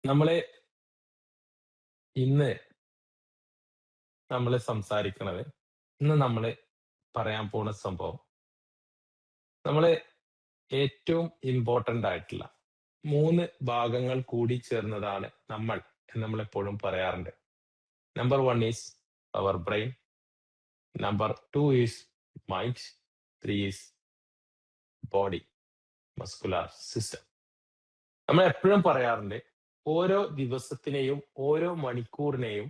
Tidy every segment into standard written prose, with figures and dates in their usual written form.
നമ്മള് ഇന്ന് നമ്മള് സംസാരിക്കണത് ഇന്ന് നമ്മള് പറയാൻ പോണ സംഭവം നമ്മള് ഏറ്റവും ഇമ്പോർട്ടന്റ് ആയിട്ടുള്ള മൂന്ന് ഭാഗങ്ങൾ കൂടി ചേർന്നതാണ് നമ്മൾ എന്ന് നമ്മൾ എപ്പോഴും പറയാറുണ്ട്. Number one is our brain, number two is mind, three is body muscular system. നമ്മൾ എപ്പോഴും പറയാറുണ്ട്, ഓരോ ദിവസത്തിനെയും ഓരോ മണിക്കൂറിനെയും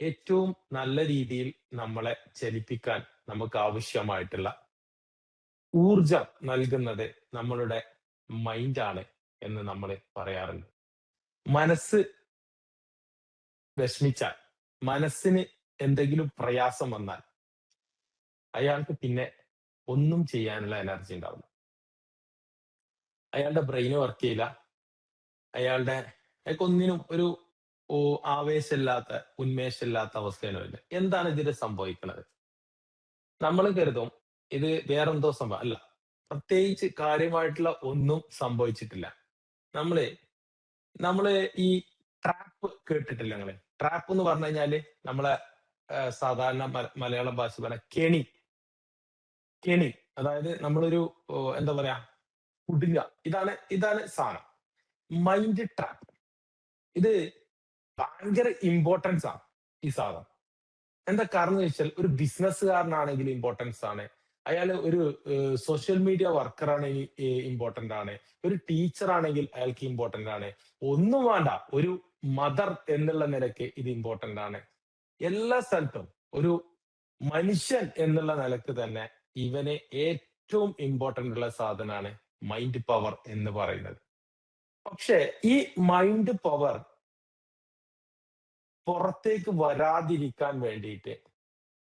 ഏറ്റവും നല്ല രീതിയിൽ നമ്മളെ ചലിപ്പിക്കാൻ നമുക്ക് ആവശ്യമായിട്ടുള്ള ഊർജം നൽകുന്നത് നമ്മളുടെ മൈൻഡാണ് എന്ന് നമ്മൾ പറയാറുണ്ട്. മനസ്സ് വിഷമിച്ചാൽ, മനസ്സിന് എന്തെങ്കിലും പ്രയാസം വന്നാൽ അയാൾക്ക് പിന്നെ ഒന്നും ചെയ്യാനുള്ള എനർജി ഉണ്ടാവില്ല. അയാളുടെ ബ്രെയിന് വർക്ക് ചെയ്യില്ല. അയാൾക്ക് ഒന്നിനും ഒരു ആവേശമില്ലാത്ത, ഉന്മേഷമില്ലാത്ത അവസ്ഥയാണ് വരുന്നത്. എന്താണ് ഇതിന് സംഭവിക്കുന്നത്? നമ്മൾ കരുതും ഇത് വേറെന്തോ സംഭവം അല്ല. പ്രത്യേകിച്ച് കാര്യമായിട്ടുള്ള ഒന്നും സംഭവിച്ചിട്ടില്ല. നമ്മള് നമ്മള് ഈ ട്രാപ്പ് കേട്ടിട്ടില്ല നിങ്ങള്? ട്രാപ്പ് എന്ന് പറഞ്ഞു കഴിഞ്ഞാല് നമ്മളെ സാധാരണ മലയാള ഭാഷ പറഞ്ഞ കെണി. കെണി അതായത് നമ്മളൊരു എന്താ പറയാ, കുടുങ്ങ. ഇതാണ് സാധനം. Mind trap. ഇത് ഭയങ്കര ഇമ്പോർട്ടൻസ് ആണ് ഈ സാധനം. എന്താ കാരണം എന്ന് വെച്ചാൽ, ഒരു ബിസിനസ്സുകാരനാണെങ്കിൽ ഇമ്പോർട്ടൻസ് ആണ്. അയാൾ ഒരു സോഷ്യൽ മീഡിയ വർക്കർ ആണെങ്കിൽ ഇമ്പോർട്ടന്റ് ആണ്. ഒരു ടീച്ചർ ആണെങ്കിൽ അയാൾക്ക് ഇമ്പോർട്ടന്റ് ആണ്. ഒന്നും വേണ്ട, ഒരു മദർ എന്നുള്ള നിലയ്ക്ക് ഇത് ഇമ്പോർട്ടന്റ് ആണ്. എല്ലാ സ്ഥലത്തും ഒരു മനുഷ്യൻ എന്നുള്ള നിലക്ക് തന്നെ ഇവന് ഏറ്റവും ഇമ്പോർട്ടന്റ് ഉള്ള സാധനമാണ് മൈൻഡ് പവർ എന്ന് പറയുന്നത്. പക്ഷെ ഈ മൈൻഡ് പവർ പുറത്തേക്ക് വരാതിരിക്കാൻ വേണ്ടിയിട്ട്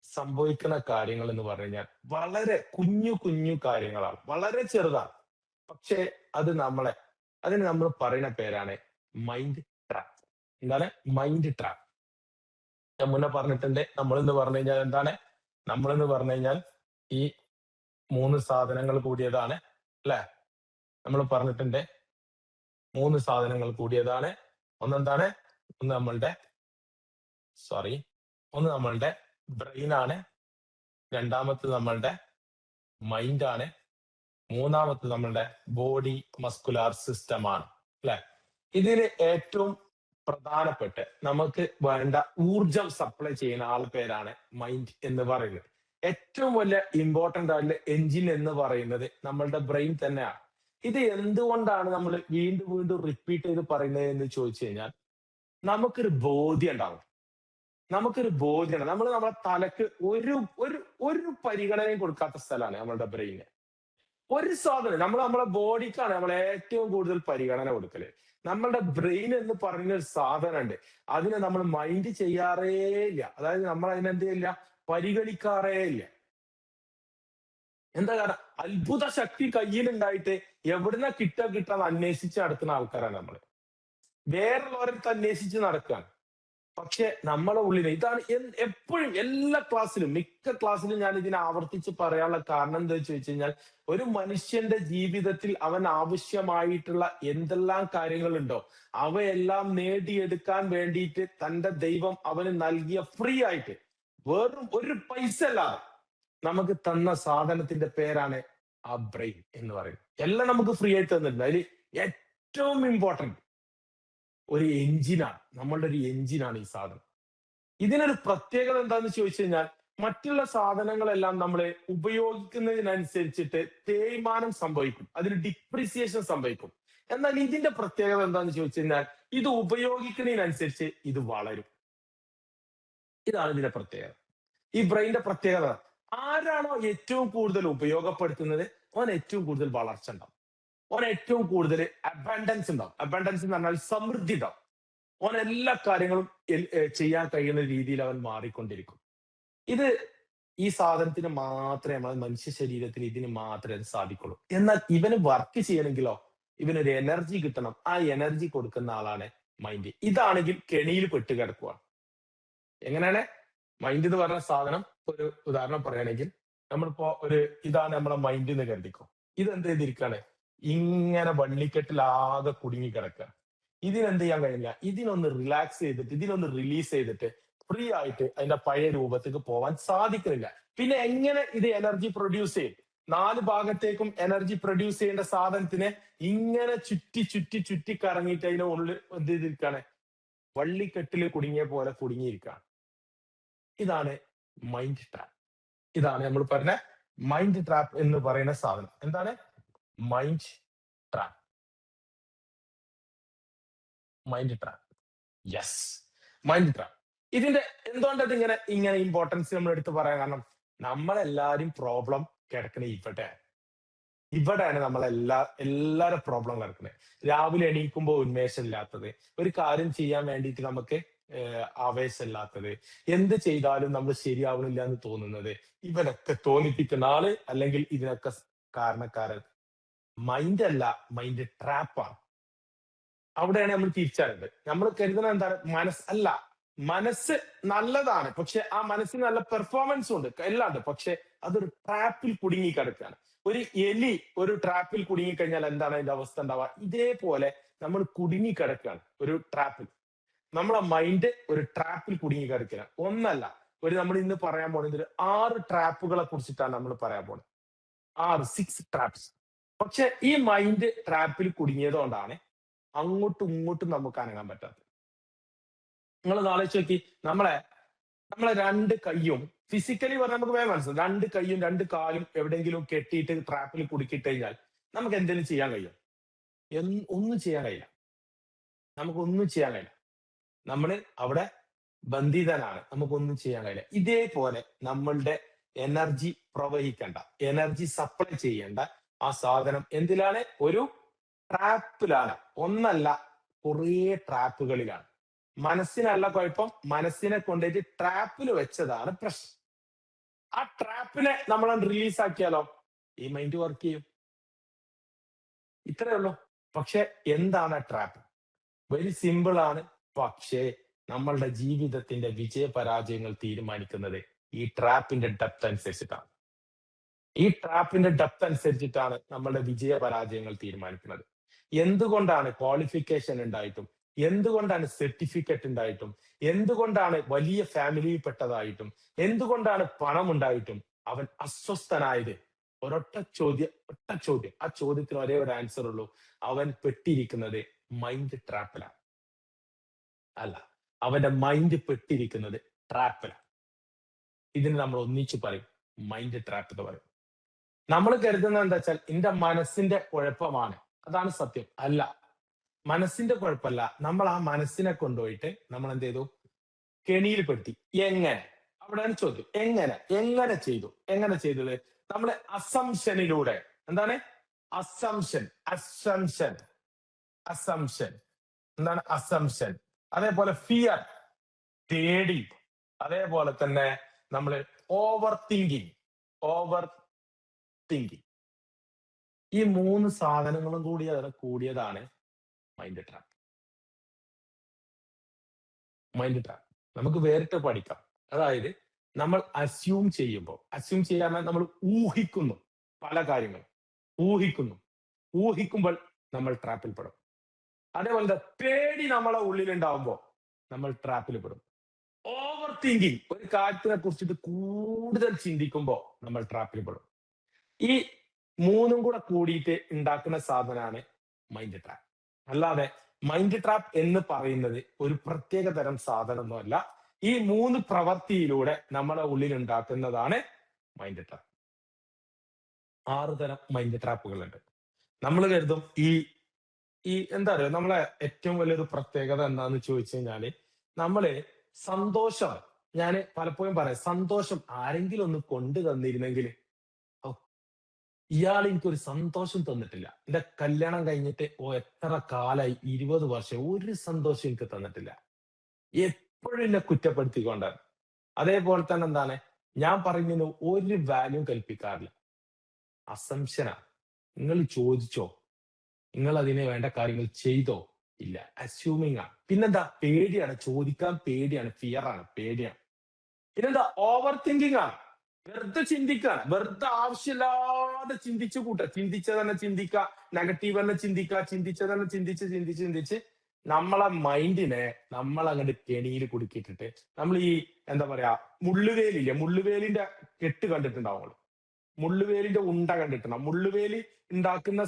സംഭവിക്കുന്ന കാര്യങ്ങൾ എന്ന് പറഞ്ഞു കഴിഞ്ഞാൽ വളരെ കുഞ്ഞു കുഞ്ഞു കാര്യങ്ങളാണ്, വളരെ ചെറുതാണ്. പക്ഷേ അതിന് നമ്മൾ പറയുന്ന പേരാണ് മൈൻഡ് ട്രാപ്പ്. എന്താണ് മൈൻഡ് ട്രാപ്പ്? ഞാൻ മുന്നേ പറഞ്ഞിട്ടുണ്ട്, നമ്മളെന്ന് പറഞ്ഞു കഴിഞ്ഞാൽ എന്താണ്? നമ്മളെന്ന് പറഞ്ഞു കഴിഞ്ഞാൽ ഈ മൂന്ന് സാധനങ്ങൾ കൂടിയതാണ്, അല്ലെ? നമ്മൾ പറഞ്ഞിട്ടുണ്ട്, മൂന്ന് സാധനങ്ങൾ കൂടിയതാണ്. ഒന്നെന്താണ്? ഒന്ന് നമ്മളുടെ സോറി ഒന്ന് നമ്മളുടെ ബ്രെയിൻ ആണ്, രണ്ടാമത്തെ നമ്മളുടെ മൈൻഡ് ആണ്, മൂന്നാമത്തെ നമ്മളുടെ ബോഡി മസ്കുലാർ സിസ്റ്റം ആണ്, അല്ലെ? ഇതിന് ഏറ്റവും പ്രധാനപ്പെട്ട് നമുക്ക് വേണ്ട ഊർജം സപ്ലൈ ചെയ്യുന്ന ആൾ പേരാണ് മൈൻഡ് എന്ന് പറയുന്നത്. ഏറ്റവും വലിയ ഇമ്പോർട്ടന്റ് ആയിട്ടുള്ള എഞ്ചിൻ എന്ന് പറയുന്നത് നമ്മളുടെ ബ്രെയിൻ തന്നെയാണ്. ഇത് എന്തുകൊണ്ടാണ് നമ്മൾ വീണ്ടും വീണ്ടും റിപ്പീറ്റ് ചെയ്ത് പറയുന്നത് എന്ന് ചോദിച്ചു കഴിഞ്ഞാൽ, നമുക്കൊരു ബോധ്യം ഉണ്ടാവും. നമ്മൾ നമ്മുടെ തലക്ക് ഒരു ഒരു ഒരു പരിഗണനയും കൊടുക്കാത്ത സ്ഥലമാണ് നമ്മളുടെ ബ്രെയിന്. ഒരു സാധനം നമ്മളെ ബോഡിക്കാണ് നമ്മൾ ഏറ്റവും കൂടുതൽ പരിഗണന കൊടുക്കല്. നമ്മളുടെ ബ്രെയിൻ എന്ന് പറയുന്ന ഒരു സാധനം ഉണ്ട്. അതിനെ നമ്മൾ മൈൻഡ് ചെയ്യാറേ ഇല്ല. അതായത് നമ്മൾ അതിനെന്ത് ചെയ്യില്ല, പരിഗണിക്കാറേ ഇല്ല. എന്താ കാരണം? അത്ഭുത ശക്തി കയ്യിലുണ്ടായിട്ട് എവിടുന്ന കിട്ടാന്ന് അന്വേഷിച്ച് നടക്കുന്ന ആൾക്കാരാണ് നമ്മള്. വേറുള്ളവരടുത്ത് അന്വേഷിച്ച് നടക്കുകയാണ്. പക്ഷെ നമ്മളെ ഉള്ളിൽ ഇതാണ് എപ്പോഴും എല്ലാ ക്ലാസ്സിലും, മിക്ക ക്ലാസ്സിലും ഞാൻ ഇതിനെ ആവർത്തിച്ച് പറയാനുള്ള കാരണം എന്താ ചോദിച്ചു കഴിഞ്ഞാൽ, ഒരു മനുഷ്യന്റെ ജീവിതത്തിൽ അവൻ ആവശ്യമായിട്ടുള്ള എന്തെല്ലാം കാര്യങ്ങളുണ്ടോ അവയെല്ലാം നേടിയെടുക്കാൻ വേണ്ടിയിട്ട് തന്റെ ദൈവം അവന് നൽകിയ ഫ്രീ ആയിട്ട്, വെറും ഒരു പൈസ അല്ലാതെ നമുക്ക് തന്ന സാധനത്തിന്റെ പേരാണ് ആ ബ്രെയിൻ എന്ന് പറയുന്നത്. എല്ലാം നമുക്ക് ഫ്രീ ആയിട്ട് തന്നിട്ടുണ്ട്. അതിൽ ഏറ്റവും ഇമ്പോർട്ടന്റ് ഒരു എഞ്ചിനാണ്, നമ്മളുടെ ഒരു എഞ്ചിനാണ് ഈ സാധനം. ഇതിനൊരു പ്രത്യേകത എന്താന്ന് ചോദിച്ചു കഴിഞ്ഞാൽ, മറ്റുള്ള സാധനങ്ങളെല്ലാം നമ്മൾ ഉപയോഗിക്കുന്നതിനനുസരിച്ചിട്ട് തേയ്മാനം സംഭവിക്കും, അതിന് ഡിപ്രിസിയേഷൻ സംഭവിക്കും. എന്നാൽ ഇതിന്റെ പ്രത്യേകത എന്താന്ന് ചോദിച്ചു കഴിഞ്ഞാൽ, ഇത് ഉപയോഗിക്കുന്നതിനനുസരിച്ച് ഇത് വളരും. ഇതാണ് ഇതിന്റെ പ്രത്യേകത. ഈ ബ്രെയിന്റെ പ്രത്യേകത, ആരാണോ ഏറ്റവും കൂടുതൽ ഉപയോഗപ്പെടുത്തുന്നത് അവൻ ഏറ്റവും കൂടുതൽ വളർച്ച ഉണ്ടാവും. ഓൻ ഏറ്റവും കൂടുതൽ അബൻഡൻസ് ഉണ്ടാവും. അബൻഡൻസ് എന്ന് പറഞ്ഞാൽ സമൃദ്ധി ഉണ്ടാവും. ഓൻ എല്ലാ കാര്യങ്ങളും ചെയ്യാൻ കഴിയുന്ന രീതിയിൽ അവൻ മാറിക്കൊണ്ടിരിക്കും. ഇത് ഈ സാധനത്തിന് മാത്രമേ, മനുഷ്യ ശരീരത്തിന് ഇതിന് മാത്രമേ സാധിക്കുള്ളൂ. എന്നാൽ ഇവന് വർക്ക് ചെയ്യണമെങ്കിലോ, ഇവനൊരു എനർജി കിട്ടണം. ആ എനർജി കൊടുക്കുന്ന ആളാണ് മൈൻഡ്. ഇതാണെങ്കിൽ കെണിയിൽ പെട്ട് കിടക്കുവാണ്. എങ്ങനെയാണ് മൈൻഡ് എന്ന് പറഞ്ഞ സാധനം? ഒരു ഉദാഹരണം പറയുകയാണെങ്കിൽ, നമ്മളിപ്പോ ഇതാണ് നമ്മളെ മൈൻഡ് എന്ന് കരുതിക്കോ. ഇതെന്ത് ചെയ്തിരിക്കാണ്? ഇങ്ങനെ വള്ളിക്കെട്ടിൽ ആകെ കുടുങ്ങി കിടക്കുക. ഇതിനെന്ത് ചെയ്യാൻ കഴിയില്ല, ഇതിനൊന്ന് റിലാക്സ് ചെയ്തിട്ട് ഇതിനൊന്ന് റിലീസ് ചെയ്തിട്ട് ഫ്രീ ആയിട്ട് അതിന്റെ പഴയ രൂപത്തേക്ക് പോവാൻ സാധിക്കുന്നില്ല. പിന്നെ എങ്ങനെ ഇത് എനർജി പ്രൊഡ്യൂസ് ചെയ്യും? നാല് ഭാഗത്തേക്കും എനർജി പ്രൊഡ്യൂസ് ചെയ്യേണ്ട സാധനത്തിനെ ഇങ്ങനെ ചുറ്റി ചുറ്റി ചുറ്റി കറങ്ങിയിട്ട് അതിന്റെ ഉള്ളിൽ എന്ത് ചെയ്തിരിക്കാണ്, വള്ളിക്കെട്ടിൽ കുടുങ്ങിയ പോലെ കുടുങ്ങിയിരിക്കുകയാണ്. ഇതാണ് മൈൻഡ് ട്രാപ്പ്. ഇതാണ് നമ്മൾ പറഞ്ഞ മൈൻഡ് ട്രാപ്പ് എന്ന് പറയുന്ന സാധനം. എന്താണ് mind trap? Mind trap, yes, mind trap. ഇതിന്റെ എന്തുകൊണ്ടത് ഇങ്ങനെ ഇങ്ങനെ ഇമ്പോർട്ടൻസ് നമ്മൾ എടുത്ത് പറയാൻ കാരണം, നമ്മളെല്ലാരും പ്രോബ്ലം കിടക്കണ ഇവിടെയാണ് എല്ലാരും പ്രോബ്ലം കിടക്കുന്നത്. രാവിലെ എണീക്കുമ്പോൾ ഉന്മേഷം ഇല്ലാത്തത്, ഒരു കാര്യം ചെയ്യാൻ വേണ്ടിയിട്ട് നമുക്ക് ആവേശമില്ലാത്തത്, എന്ത് ചെയ്താലും നമ്മൾ ശരിയാവണില്ല എന്ന് തോന്നുന്നത്, ഇവനൊക്കെ തോന്നിപ്പിക്കുന്ന ആള് അല്ലെങ്കിൽ ഇതിനൊക്കെ കാരണക്കാരൻ മൈൻഡ് അല്ല, മൈൻഡ് ട്രാപ്പാണ്. അവിടെയാണ് നമ്മൾ തിരിച്ചറിയുന്നത്. നമ്മൾ കരുതുന്നത് എന്താണ്, മനസ്സല്ല. മനസ്സ് നല്ലതാണ്, പക്ഷെ ആ മനസ്സിന് നല്ല പെർഫോമൻസ് ഉണ്ട്, എല്ലാം ഉണ്ട്. പക്ഷെ അതൊരു ട്രാപ്പിൽ കുടുങ്ങി കിടക്കുകയാണ്. ഒരു എലി ഒരു ട്രാപ്പിൽ കുടുങ്ങി കഴിഞ്ഞാൽ എന്താണ് അതിന്റെ അവസ്ഥ ഉണ്ടാവുക? ഇതേപോലെ നമ്മൾ കുടുങ്ങി കിടക്കുകയാണ് ഒരു ട്രാപ്പിൽ. നമ്മളെ മൈൻഡ് ഒരു ട്രാപ്പിൽ കുടുങ്ങി കിടക്കുകയാണ്. ഒന്നല്ല, നമ്മൾ ഇന്ന് പറയാൻ പോകുന്നത് 6 ട്രാപ്പുകളെ കുറിച്ചിട്ടാണ് നമ്മൾ പറയാൻ പോകുന്നത്. 6 ട്രാപ്സ്. പക്ഷെ ഈ മൈൻഡ് ട്രാപ്പിൽ കുടുങ്ങിയത് കൊണ്ടാണ് അങ്ങോട്ടും ഇങ്ങോട്ടും നമുക്ക് അനങ്ങാൻ പറ്റാത്തത്. നിങ്ങൾ ആലോചിച്ച് നോക്കി, നമ്മളെ 2 കൈയും ഫിസിക്കലി പറഞ്ഞാൽ നമുക്ക് വേഗം മനസ്സിലാവും. 2 കൈയും 2 കാലും എവിടെയെങ്കിലും കെട്ടിയിട്ട് ട്രാപ്പിൽ കുടുക്കിയിട്ട് കഴിഞ്ഞാൽ നമുക്ക് എന്തെങ്കിലും ചെയ്യാൻ കഴിയും? ഒന്നും ചെയ്യാൻ കഴിയില്ല. നമുക്കൊന്നും ചെയ്യാൻ കഴിയില്ല. നമ്മൾ അവിടെ ബന്ധിതനാണ്, നമുക്കൊന്നും ചെയ്യാൻ കഴിയില്ല. ഇതേപോലെ നമ്മളുടെ എനർജി പ്രവഹിക്കേണ്ട, എനർജി സപ്ലൈ ചെയ്യേണ്ട ആ സാധനം എന്തിലാണ്? ഒരു ട്രാപ്പിലാണ്. ഒന്നല്ല, കുറേ ട്രാപ്പുകളിലാണ്. മനസ്സിനല്ല കുഴപ്പം, മനസ്സിനെ കൊണ്ടുപോയിട്ട് ട്രാപ്പിൽ വെച്ചതാണ് പ്രശ്നം. ആ ട്രാപ്പിനെ നമ്മൾ റിലീസ് ആക്കിയാലോ ഈ മൈൻഡ് വർക്ക് ചെയ്യും. ഇത്രയേ ഉള്ളൂ. പക്ഷെ എന്താണ് ട്രാപ്പ്? വെരി സിമ്പിൾ ആണ്. പക്ഷേ നമ്മളുടെ ജീവിതത്തിന്റെ വിജയ പരാജയങ്ങൾ തീരുമാനിക്കുന്നത് ഈ ട്രാപ്പിന്റെ ഡെപ്ത് അനുസരിച്ചിട്ടാണ്. ഈ ട്രാപ്പിന്റെ ഡെപ്ത് അനുസരിച്ചിട്ടാണ് നമ്മളുടെ വിജയ പരാജയങ്ങൾ തീരുമാനിക്കുന്നത്. എന്തുകൊണ്ടാണ് ക്വാളിഫിക്കേഷൻ ഉണ്ടായിട്ടും, എന്തുകൊണ്ടാണ് സർട്ടിഫിക്കറ്റ് ഉണ്ടായിട്ടും, എന്തുകൊണ്ടാണ് വലിയ ഫാമിലിയിൽ പെട്ടതായിട്ടും, എന്തുകൊണ്ടാണ് പണം ഉണ്ടായിട്ടും അവൻ അസ്വസ്ഥനായത്? ഒരൊറ്റ ചോദ്യം. ആ ചോദ്യത്തിന് ഒരേ ഒരു ആൻസർ ഉള്ളൂ. അവൻ പെട്ടിരിക്കുന്നത് മൈൻഡ് ട്രാപ്പിലാണ്. അല്ല, അവന്റെ മൈൻഡ് പെട്ടിരിക്കുന്നത് ട്രാപ്പിലാണ്. ഇതിന് നമ്മൾ ഒന്നിച്ചു പറയും മൈൻഡ് ട്രാപ്പ് എന്ന് പറയും. നമ്മൾ കരുതുന്നത് എന്താ വെച്ചാൽ എന്റെ മനസ്സിന്റെ കുഴപ്പമാണ്, അതാണ് സത്യം. അല്ല, മനസ്സിന്റെ കുഴപ്പമല്ല. നമ്മൾ ആ മനസ്സിനെ കൊണ്ടുപോയിട്ട് നമ്മൾ എന്ത് ചെയ്തു? കെണിയിൽ പെടുത്തി. എങ്ങനെ? അവിടെയാണ് ചോദ്യം. എങ്ങനെ ചെയ്തത്? നമ്മളെ അസംഷനിലൂടെ. എന്താണ് അസംഷൻ? എന്താണ് അസംഷൻ? അതേപോലെ ഫിയർ, പേടി. അതേപോലെ തന്നെ നമ്മൾ ഓവർ തിങ്കിങ്. ഈ 3 സാധനങ്ങളും കൂടിയതാണ് മൈൻഡ് ട്രാപ്പ്. നമുക്ക് വേറിട്ട് പഠിക്കാം. അതായത് നമ്മൾ അസ്യൂം ചെയ്യാൻ നമ്മൾ ഊഹിക്കുന്നു, പല കാര്യങ്ങളും ഊഹിക്കുമ്പോൾ നമ്മൾ ട്രാപ്പിൽ പെടും. അതേപോലെ പേടി നമ്മളെ ഉള്ളിലുണ്ടാവുമ്പോൾ നമ്മൾ ട്രാപ്പിൽ പെടും. ഓവർ തിങ്കിങ്, ഒരു കാര്യത്തിനെ കുറിച്ചിട്ട് കൂടുതൽ ചിന്തിക്കുമ്പോൾ നമ്മൾ ട്രാപ്പിൽ പെടും. ഈ 3 കൂടെ കൂടിയിട്ട് ഉണ്ടാക്കുന്ന സാധനമാണ് മൈൻഡ് ട്രാപ്പ്. അല്ലാതെ മൈൻഡ് ട്രാപ്പ് എന്ന് പറയുന്നത് ഒരു പ്രത്യേക തരം സാധനമൊന്നുമല്ല. ഈ 3 പ്രവൃത്തിയിലൂടെ നമ്മളെ ഉള്ളിൽ ഉണ്ടാക്കുന്നതാണ് മൈൻഡ് ട്രാപ്പ്. 6 തരം മൈൻഡ് ട്രാപ്പുകളുണ്ട്. നമ്മൾ കരുതും ഈ എന്താ പറയുക, നമ്മളെ ഏറ്റവും വലിയൊരു പ്രത്യേകത എന്താന്ന് ചോദിച്ചു കഴിഞ്ഞാല്, നമ്മള് സന്തോഷം, ഞാൻ പലപ്പോഴും പറയാം, സന്തോഷം ആരെങ്കിലും ഒന്ന് കൊണ്ടു തന്നിരുന്നെങ്കിൽ. ഇയാൾ എനിക്കൊരു സന്തോഷം തന്നിട്ടില്ല. എന്റെ കല്യാണം കഴിഞ്ഞിട്ട് എത്ര കാലായി, 20 വർഷം, ഒരു സന്തോഷം എനിക്ക് തന്നിട്ടില്ല. എപ്പോഴും എന്നെ കുറ്റപ്പെടുത്തിക്കൊണ്ടാണ്. അതേപോലെ തന്നെ എന്താണ്, ഞാൻ പറയുന്നതിന് ഒരു വാല്യൂ കൽപ്പിക്കാറില്ല. അസംഷനാണ്. നിങ്ങൾ ചോദിച്ചോ, നിങ്ങൾ അതിന് വേണ്ട കാര്യങ്ങൾ ചെയ്തോ? ഇല്ല, അസ്യൂമിങ് ആണ്. പിന്നെന്താ, പേടിയാണ്. ചോദിക്കാൻ പേടിയാണ്, ഫിയറാണ്, പേടിയാണ്. പിന്നെന്താ, ഓവർ തിങ്കിങ് ആണ്. വെറുതെ ചിന്തിക്കാണ്, വെറുതെ ആവശ്യമില്ലാതെ ചിന്തിച്ചു കൂട്ടുക. ചിന്തിച്ച തന്നെ ചിന്തിക്കുക, നെഗറ്റീവ് തന്നെ ചിന്തിക്കുക, ചിന്തിച്ച തന്നെ ചിന്തിച്ച് നമ്മളെ മൈൻഡിനെ നമ്മൾ അങ്ങോട്ട് കെണിയിൽ കുടുക്കിയിട്ടിട്ട് നമ്മൾ ഈ എന്താ പറയാ മുള്ളുവേലില്ലേ, മുള്ളുവേലിന്റെ കെട്ട് കണ്ടിട്ടുണ്ടാവുള്ളൂ. മുള്ളുവേലിന്റെ ഉണ്ട കണ്ടിട്ടുണ്ടാവും. മുള്ളുവേലി ഉണ്ടാക്കുന്ന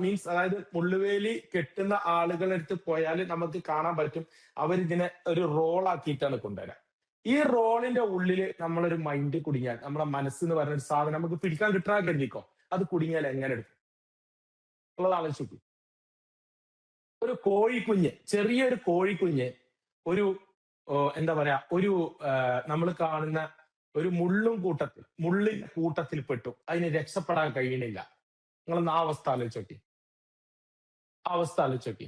മീൻസ് അതായത് മുള്ളുവേലി കെട്ടുന്ന ആളുകളടുത്ത് പോയാൽ നമുക്ക് കാണാൻ പറ്റും അവരിതിനെ ഒരു റോൾ ആക്കിയിട്ടാണ് കൊണ്ടുവരാൻ. ഈ റോളിന്റെ ഉള്ളില് നമ്മളൊരു മൈൻഡ് കുടുങ്ങിയാൽ, നമ്മളെ മനസ്സെന്ന് പറഞ്ഞ ഒരു സാധനം നമുക്ക് പിടിക്കാൻ കിട്ടാൻ കരുതിക്കോ, അത് കുടുങ്ങിയാൽ എങ്ങനെ എടുക്കും ഉള്ളത് ആലോചിച്ചു. ഒരു കോഴിക്കുഞ്ഞ്, ചെറിയൊരു കോഴിക്കുഞ്ഞ് ഒരു എന്താ പറയാ ഒരു നമ്മൾ കാണുന്ന ഒരു മുള്ളിന്റെ കൂട്ടത്തിൽ പെട്ടു, അതിന് രക്ഷപ്പെടാൻ കഴിയണില്ല. നിങ്ങളൊന്ന് ആ അവസ്ഥ ആലോചിച്ചോക്കി, ആ അവസ്ഥ ആലോചിച്ചോക്കി.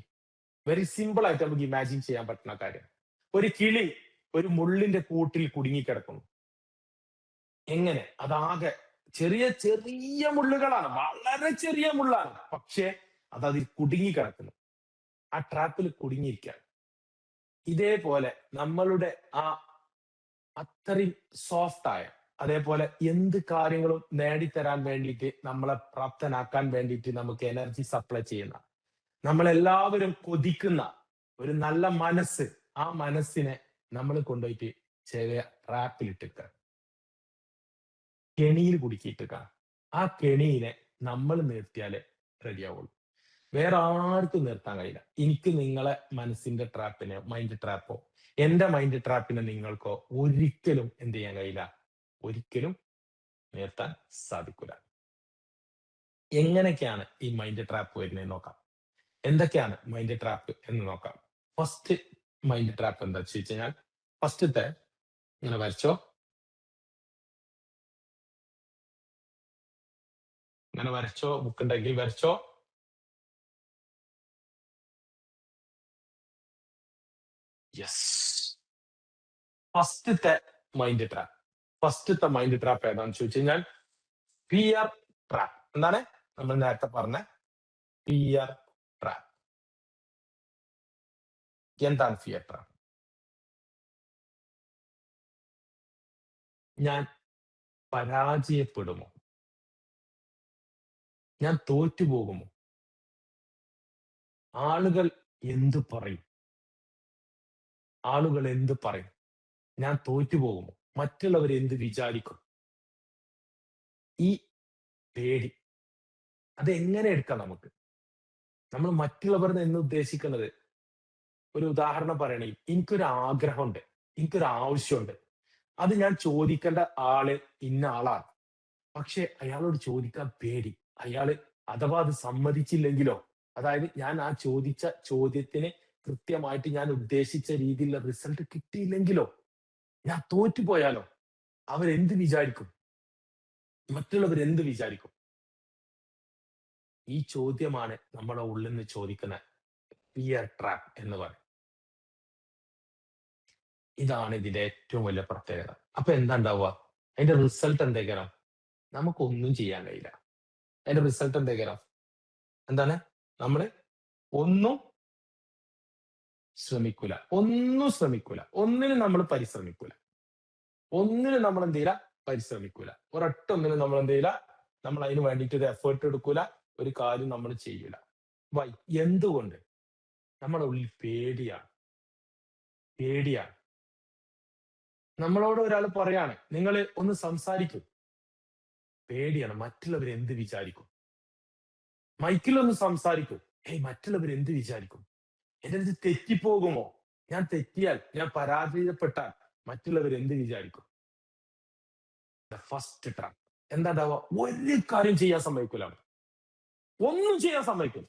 വെരി സിമ്പിൾ ആയിട്ട് നമുക്ക് ഇമാജിൻ ചെയ്യാൻ പറ്റുന്ന കാര്യം. ഒരു കിളി ഒരു മുള്ളിന്റെ കൂട്ടിൽ കുടുങ്ങിക്കിടക്കുന്നു. എങ്ങനെ? അതാകെ ചെറിയ ചെറിയ മുള്ളുകളാണ്, വളരെ ചെറിയ മുള്ളാണ്, പക്ഷേ അത് അതിൽ കുടുങ്ങിക്കിടക്കുന്നു, ആ ട്രാപ്പിൽ കുടുങ്ങിയിരിക്കുകയാണ്. ഇതേപോലെ നമ്മളുടെ ആ അത്രയും സോഫ്റ്റ് ആയ, അതേപോലെ എന്ത് കാര്യങ്ങളും നേടിത്തരാൻ വേണ്ടിയിട്ട് നമ്മളെ പ്രാപ്തനാക്കാൻ വേണ്ടിയിട്ട് നമുക്ക് എനർജി സപ്ലൈ ചെയ്യുന്ന, നമ്മളെല്ലാവരും കൊതിക്കുന്ന ഒരു നല്ല മനസ്സ്, ആ മനസ്സിനെ നമ്മൾ കൊണ്ടുപോയിട്ട് ചെറിയ ട്രാപ്പിലിട്ടിട്ട് കെണിയിൽ കുടുക്കിയിട്ടിരിക്കുക. ആ കെണിയിനെ നമ്മൾ നിർത്തിയാലേ റെഡിയാവുള്ളൂ. വേറെ ആർക്കും നിർത്താൻ കഴിയില്ല. എനിക്ക് നിങ്ങളെ മനസ്സിന്റെ ട്രാപ്പിനെ, മൈൻഡ് ട്രാപ്പോ എന്റെ മൈൻഡ് ട്രാപ്പിനെ നിങ്ങൾക്കോ ഒരിക്കലും എന്ത് ചെയ്യാൻ കഴിയില്ല, ഒരിക്കലും നിർത്താൻ സാധിക്കില്ല. എങ്ങനെയൊക്കെയാണ് ഈ മൈൻഡ് ട്രാപ്പ് വരുന്നത് നോക്കാം. എന്തൊക്കെയാണ് മൈൻഡ് ട്രാപ്പ് എന്ന് നോക്കാം. ഫസ്റ്റ് മൈൻഡ് ട്രാപ്പ് എന്താ വെച്ച് കഴിഞ്ഞാൽ, ഫസ്റ്റത്തെ ഇങ്ങനെ വരച്ചോ, ഇങ്ങനെ വരച്ചോ, ബുക്ക് ഉണ്ടെങ്കിൽ വരച്ചോ. യെസ്, ഫസ്റ്റത്തെ മൈൻഡ് ട്രാപ്പ്. ഫസ്റ്റത്തെ മൈൻഡ് ട്രാപ്പ് ഏതാണെന്ന് ചോദിച്ചു കഴിഞ്ഞാൽ ഫിയർ ട്രാപ്പ്. എന്താണ് നമ്മൾ നേരത്തെ പറഞ്ഞ ഫിയർ ട്രാപ്പ്. എന്താണ് ഫിയർ ട്രാപ്പ്? ഞാൻ പരാജയപ്പെടുമോ? ഞാൻ തോറ്റുപോകുമോ? ആളുകൾ എന്തു പറയും? ആളുകൾ എന്ത് പറയും? ഞാൻ തോറ്റുപോകുമോ? മറ്റുള്ളവർ എന്ത് വിചാരിക്കും? ഈ പേടി, അത് എങ്ങനെ എടുക്കാം നമുക്ക്? നമ്മൾ മറ്റുള്ളവർ എന്ന് ഉദ്ദേശിക്കുന്നത്, ഒരു ഉദാഹരണം പറയണേ, എനിക്കൊരു ആഗ്രഹമുണ്ട്, എനിക്കൊരു ആവശ്യമുണ്ട്, അത് ഞാൻ ചോദിക്കേണ്ട ആള് ഇന്ന ആളാണ്, പക്ഷെ അയാളോട് ചോദിക്കാൻ പേടി. അയാള് അഥവാ അത് സമ്മതിച്ചില്ലെങ്കിലോ, അതായത് ഞാൻ ആ ചോദിച്ച ചോദ്യത്തിന് കൃത്യമായിട്ട് ഞാൻ ഉദ്ദേശിച്ച രീതിയിലുള്ള റിസൾട്ട് കിട്ടിയില്ലെങ്കിലോ, ഞാൻ തോറ്റുപോയാലോ, അവരെന്ത് വിചാരിക്കും? മറ്റുള്ളവർ എന്ത് വിചാരിക്കും? ഈ ചോദ്യമാണ് നമ്മുടെ ഉള്ളിൽ നിന്ന് ചോദിക്കുന്ന ഫിയർ ട്രാപ്പ് എന്ന് പറയും. ഇതാണ് ഇതിന്റെ ഏറ്റവും വലിയ പ്രത്യേകത. അപ്പൊ എന്താ ഉണ്ടാവുക? അതിന്റെ റിസൾട്ട് എന്തെങ്കിലും നമുക്കൊന്നും ചെയ്യാൻ കഴിയില്ല. അതിന്റെ റിസൾട്ട് എന്തെങ്കിലും എന്താണ്? നമ്മള് ഒന്നും ശ്രമിക്കൂല, ഒന്നും ശ്രമിക്കൂല, ഒന്നിനും നമ്മൾ പരിശ്രമിക്കൂല, ഒന്നിനും നമ്മൾ എന്ത് ചെയ്യില്ല, പരിശ്രമിക്കൂല. ഒരൊറ്റ ഒന്നിനും നമ്മൾ എന്ത് ചെയ്യില്ല, നമ്മൾ അതിന് വേണ്ടിയിട്ട് ഒരു എഫേർട്ട് എടുക്കൂല, ഒരു കാര്യം നമ്മൾ ചെയ്യൂല. വൈ? എന്തുകൊണ്ട്? നമ്മുടെ ഉള്ളിൽ പേടിയാണ്, പേടിയാണ്. നമ്മളോട് ഒരാൾ പറയാണ് നിങ്ങൾ ഒന്ന് സംസാരിക്കൂ, പേടിയാണ്, മറ്റുള്ളവർ എന്ത് വിചാരിക്കും? മൈക്കിലൊന്ന് സംസാരിക്കൂ, മറ്റുള്ളവർ എന്ത് വിചാരിക്കും? എന്റെ അടുത്ത് തെറ്റിപ്പോകുമോ? ഞാൻ തെറ്റിയാൽ, ഞാൻ പരാജയപ്പെട്ടാൽ മറ്റുള്ളവർ എന്ത് വിചാരിക്കും? First trap. എന്താ ഉണ്ടാവുക? ഒരു കാര്യം ചെയ്യാൻ സമ്മതിക്കൂല, ഒന്നും ചെയ്യാൻ സമ്മതിക്കില്ല.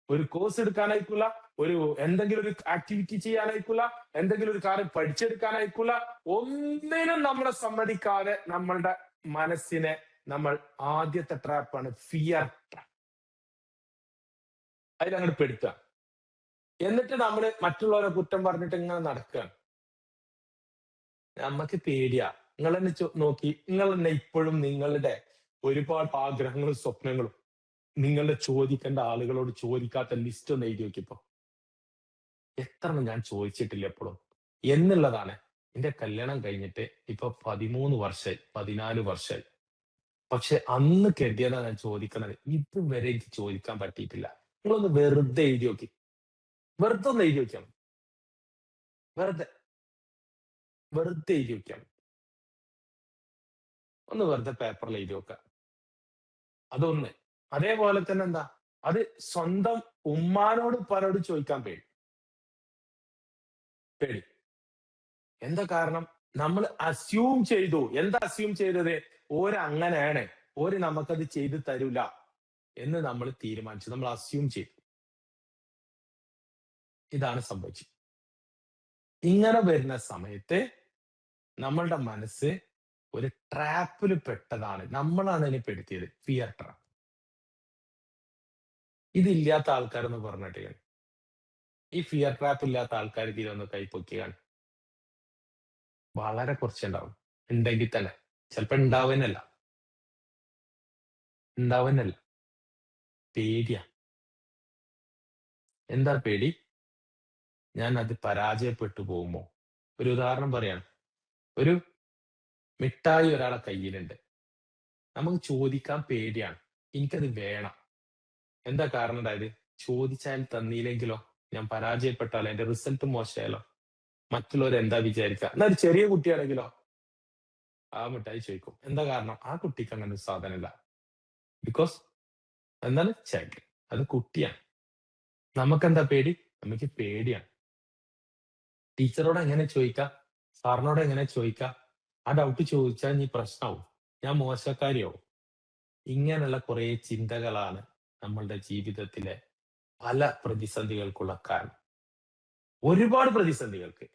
ഒരു കോഴ്സ് എടുക്കാനായിക്കൂല, ഒരു എന്തെങ്കിലും ഒരു ആക്ടിവിറ്റി ചെയ്യാനായിക്കൂല, എന്തെങ്കിലും ഒരു കാര്യം പഠിച്ചെടുക്കാനായിക്കൂല, ഒന്നിനും നമ്മളെ സമ്മതിക്കാതെ നമ്മളുടെ മനസ്സിനെ നമ്മൾ ആദ്യത്തെ ട്രാപ്പാണ് ഫിയർ ട്രാപ്പ്. അതിലങ്ങോട്ട് പെടുത്തുക. എന്നിട്ട് നമ്മൾ മറ്റുള്ളവരെ കുറ്റം പറഞ്ഞിട്ട് ഇങ്ങനെ നടക്കുകയാണ്. നമ്മക്ക് പേടിയാ. നിങ്ങൾ തന്നെ നോക്കി, നിങ്ങൾ തന്നെ ഇപ്പോഴും നിങ്ങളുടെ ഒരുപാട് ആഗ്രഹങ്ങളും സ്വപ്നങ്ങളും നിങ്ങളുടെ ചോദിക്കേണ്ട ആളുകളോട് ചോദിക്കാത്ത ലിസ്റ്റ് ഒന്ന് എഴുതി നോക്കിയപ്പോ എത്ര ഞാൻ ചോദിച്ചിട്ടില്ല എപ്പോഴും എന്നുള്ളതാണ്. എന്റെ കല്യാണം കഴിഞ്ഞിട്ട് ഇപ്പൊ 13 വർഷമായി, 14 വർഷമായി. പക്ഷെ അന്ന് കരുതിയതാ ഞാൻ ചോദിക്കണത്, ഇതുവരെ എനിക്ക് ചോദിക്കാൻ പറ്റിയിട്ടില്ല. നിങ്ങളൊന്ന് വെറുതെ എഴുതി നോക്കി. വെറുതെ ഒന്ന് എഴുതി വെക്കണം. വെറുതെ വെറുതെ എഴുതി വെക്കണം. ഒന്ന് വെറുതെ പേപ്പറിൽ എഴുതി വെക്കുക. അതൊന്ന്. അതേപോലെ തന്നെ എന്താ, അത് സ്വന്തം ഉമ്മാനോട് ഉപ്പാനോട് ചോദിക്കാൻ പേടി. പേടി. എന്താ കാരണം? നമ്മൾ അസ്യൂം ചെയ്തു. എന്താ അസ്യൂം ചെയ്തത്? ഓര് അങ്ങനെയാണ്. ഓര് നമുക്കത് ചെയ്ത് തരൂല എന്ന് നമ്മൾ തീരുമാനിച്ചു. നമ്മൾ അസ്യൂം ചെയ്തു. ഇതാണ് സംഭവിച്ചത്. ഇങ്ങനെ വരുന്ന സമയത്ത് നമ്മളുടെ മനസ്സ് ഒരു ട്രാപ്പിൽ പെട്ടതാണ്. നമ്മളാണ് അതിനെ പെടുത്തിയത്. Fear trap. ഇതില്ലാത്ത ആൾക്കാരെന്ന് പറഞ്ഞിട്ട് ഈ ഫിയർ ട്രാപ്പ് ഇല്ലാത്ത ആൾക്കാർ ഇതിലൊന്ന് കൈപ്പൊക്കിയാണ് വളരെ കുറച്ചുണ്ടാവും. ഉണ്ടെങ്കിൽ തന്നെ ചിലപ്പോ ഉണ്ടാവുന്നല്ല. ഉണ്ടാവുന്നല്ല. പേടിയാ. എന്താ പേടി? ഞാൻ അത് പരാജയപ്പെട്ടു പോകുമോ? ഒരു ഉദാഹരണം പറയാണ്. ഒരു മിഠായി ഒരാളെ കയ്യിലുണ്ട്. നമുക്ക് ചോദിക്കാൻ പേടിയാണ്. എനിക്കത് വേണം. എന്താ കാരണം ഉണ്ടായത്? ചോദിച്ചാൽ തന്നില്ലെങ്കിലോ? ഞാൻ പരാജയപ്പെട്ടാലോ? എന്റെ റിസൾട്ട് മോശമായാലോ? മറ്റുള്ളവർ എന്താ വിചാരിക്കുക? എന്നാ ഒരു ചെറിയ കുട്ടിയാണെങ്കിലോ ആ മിഠായി ചോദിക്കും. എന്താ കാരണം? ആ കുട്ടിക്ക് അങ്ങനെ ഒരു സാധനമില്ല. ബിക്കോസ് എന്താണ് ചൈൽഡ്. അത് കുട്ടിയാണ്. നമുക്കെന്താ പേടി? നമുക്ക് പേടിയാണ്. ടീച്ചറോട് എങ്ങനെ ചോദിക്കാം? സാറിനോട് എങ്ങനെ ചോദിക്കാം? ആ ഡൗട്ട് ചോദിച്ചാൽ നീ പ്രശ്നമാവും. ഞാൻ മോശക്കാരിയാവും. ഇങ്ങനെയുള്ള കുറെ ചിന്തകളാണ് നമ്മളുടെ ജീവിതത്തിലെ പല പ്രതിസന്ധികൾക്കുള്ള കാരണം. ഒരുപാട് പ്രതിസന്ധികൾക്ക്,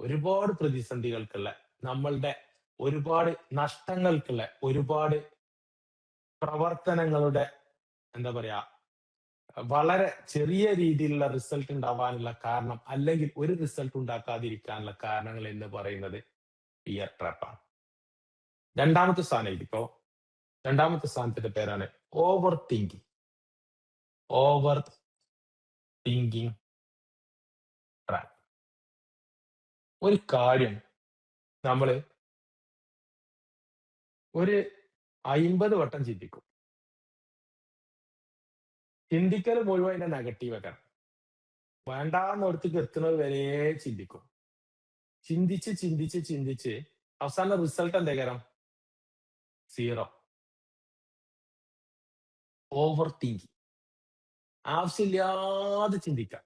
ഒരുപാട് പ്രതിസന്ധികൾക്കുള്ള, നമ്മളുടെ ഒരുപാട് നഷ്ടങ്ങൾക്കുള്ള, ഒരുപാട് പ്രവർത്തനങ്ങളുടെ എന്താ പറയാ വളരെ ചെറിയ രീതിയിലുള്ള റിസൾട്ട് ഉണ്ടാവാനുള്ള കാരണം, അല്ലെങ്കിൽ ഒരു റിസൾട്ട് ഉണ്ടാക്കാതിരിക്കാനുള്ള കാരണങ്ങൾ എന്ന് പറയുന്നത് ഫിയർ ട്രാപ്പാണ്. രണ്ടാമത്തെ സ്ഥാനം ഇപ്പോ രണ്ടാമത്തെ സ്ഥാനത്തിന്റെ പേരാണ് over thinking. Over thinking trap. ഒരു കാര്യം നമ്മള് ഒരു 50 വട്ടം ചിന്തിക്കും. ചിന്തിക്കൽ മുഴുവൻ അതിന്റെ നെഗറ്റീവ് ഒക്കെ വേണ്ടാന്നോടത്തേക്ക് എത്തുന്നത് വരെ ചിന്തിക്കും. ചിന്തിച്ച് ചിന്തിച്ച് ചിന്തിച്ച് അവസാന റിസൾട്ട് എന്തേക്കാരം? 0. Over thinking. ആവശ്യമില്ലാതെ ചിന്തിക്കാം.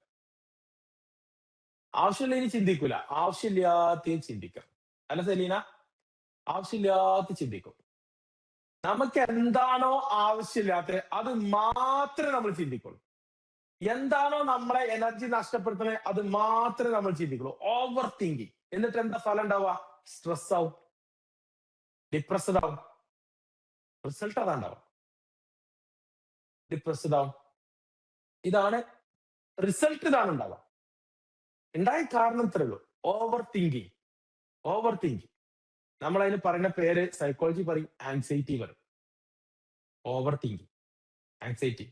ആവശ്യമുള്ളതിന് ചിന്തിക്കൂല. ആവശ്യമില്ലാത്തത് ചിന്തിക്കാം. അല്ല സെലീന? ആവശ്യമില്ലാത്ത ചിന്തിക്കും. നമുക്ക് എന്താണോ ആവശ്യമില്ലാത്തത് അത് മാത്രമേ നമ്മൾ ചിന്തിക്കുള്ളൂ. എന്താണോ നമ്മളെ എനർജി നഷ്ടപ്പെടുത്തുന്നത് അത് മാത്രമേ നമ്മൾ ചിന്തിക്കുള്ളൂ. Over thinking. എന്നിട്ട് എന്താ ഫലം ഉണ്ടാവുക? സ്ട്രെസ് ആവും, ഡിപ്രസ്ഡ് ആവും. റിസൾട്ട് അതാ ഉണ്ടാവും. ഡിപ്രസ്ഡ് ആവും. ഇതാണ് റിസൾട്ട്. ഇതാണ് ഉണ്ടാവുക. ഉണ്ടായ കാരണം ഇത്രേ ഉള്ളൂ. Over thinking. Over thinking. നമ്മൾ അതിന് പറയുന്ന പേര് സൈക്കോളജി പറയും ആൻസൈറ്റി പറയും. Over thinking, anxiety.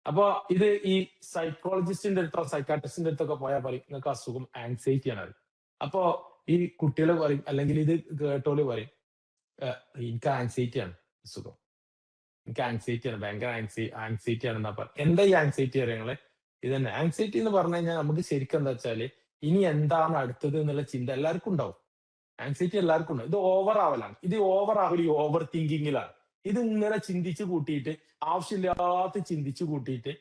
അപ്പൊ ഇത് ഈ സൈക്കോളജിസ്റ്റിന്റെ അടുത്തോ സൈക്കാട്രിസ്റ്റിന്റെ അടുത്തൊക്കെ പോയാൽ പറയും നിങ്ങൾക്ക് അസുഖം ആൻസൈറ്റി ആണ് അത്. അപ്പോ ഈ കുട്ടികൾ പറയും, അല്ലെങ്കിൽ ഇത് കേട്ടോല് പറയും എനിക്ക് ആൻസൈറ്റി ആണ് അസുഖം, എനിക്ക് ആൻസൈറ്റി ആണ്, ഭയങ്കര ആൻസൈറ്റി ആണെന്നാ പറയും. എന്താ ഈ ആൻസൈറ്റി അറിയങ്ങളെ? ഇത് തന്നെ ആൻസൈറ്റി എന്ന് പറഞ്ഞു കഴിഞ്ഞാൽ നമുക്ക് ശരിക്കും എന്താ വെച്ചാല് ഇനി എന്താണ് അടുത്തത് എന്നുള്ള ചിന്ത എല്ലാവർക്കും ഉണ്ടാവും. ആൻസൈറ്റി എല്ലാവർക്കും ഉണ്ടാവും. ഇത് ഓവർ ആവലാണ്. ഇത് ഓവർ ആവല് ഈ ഓവർ തിങ്കിങ്ങിലാണ്. ഇത് ഇങ്ങനെ ചിന്തിച്ചു കൂട്ടിയിട്ട്, ആവശ്യമില്ലാത്ത ചിന്തിച്ചു കൂട്ടിയിട്ട്,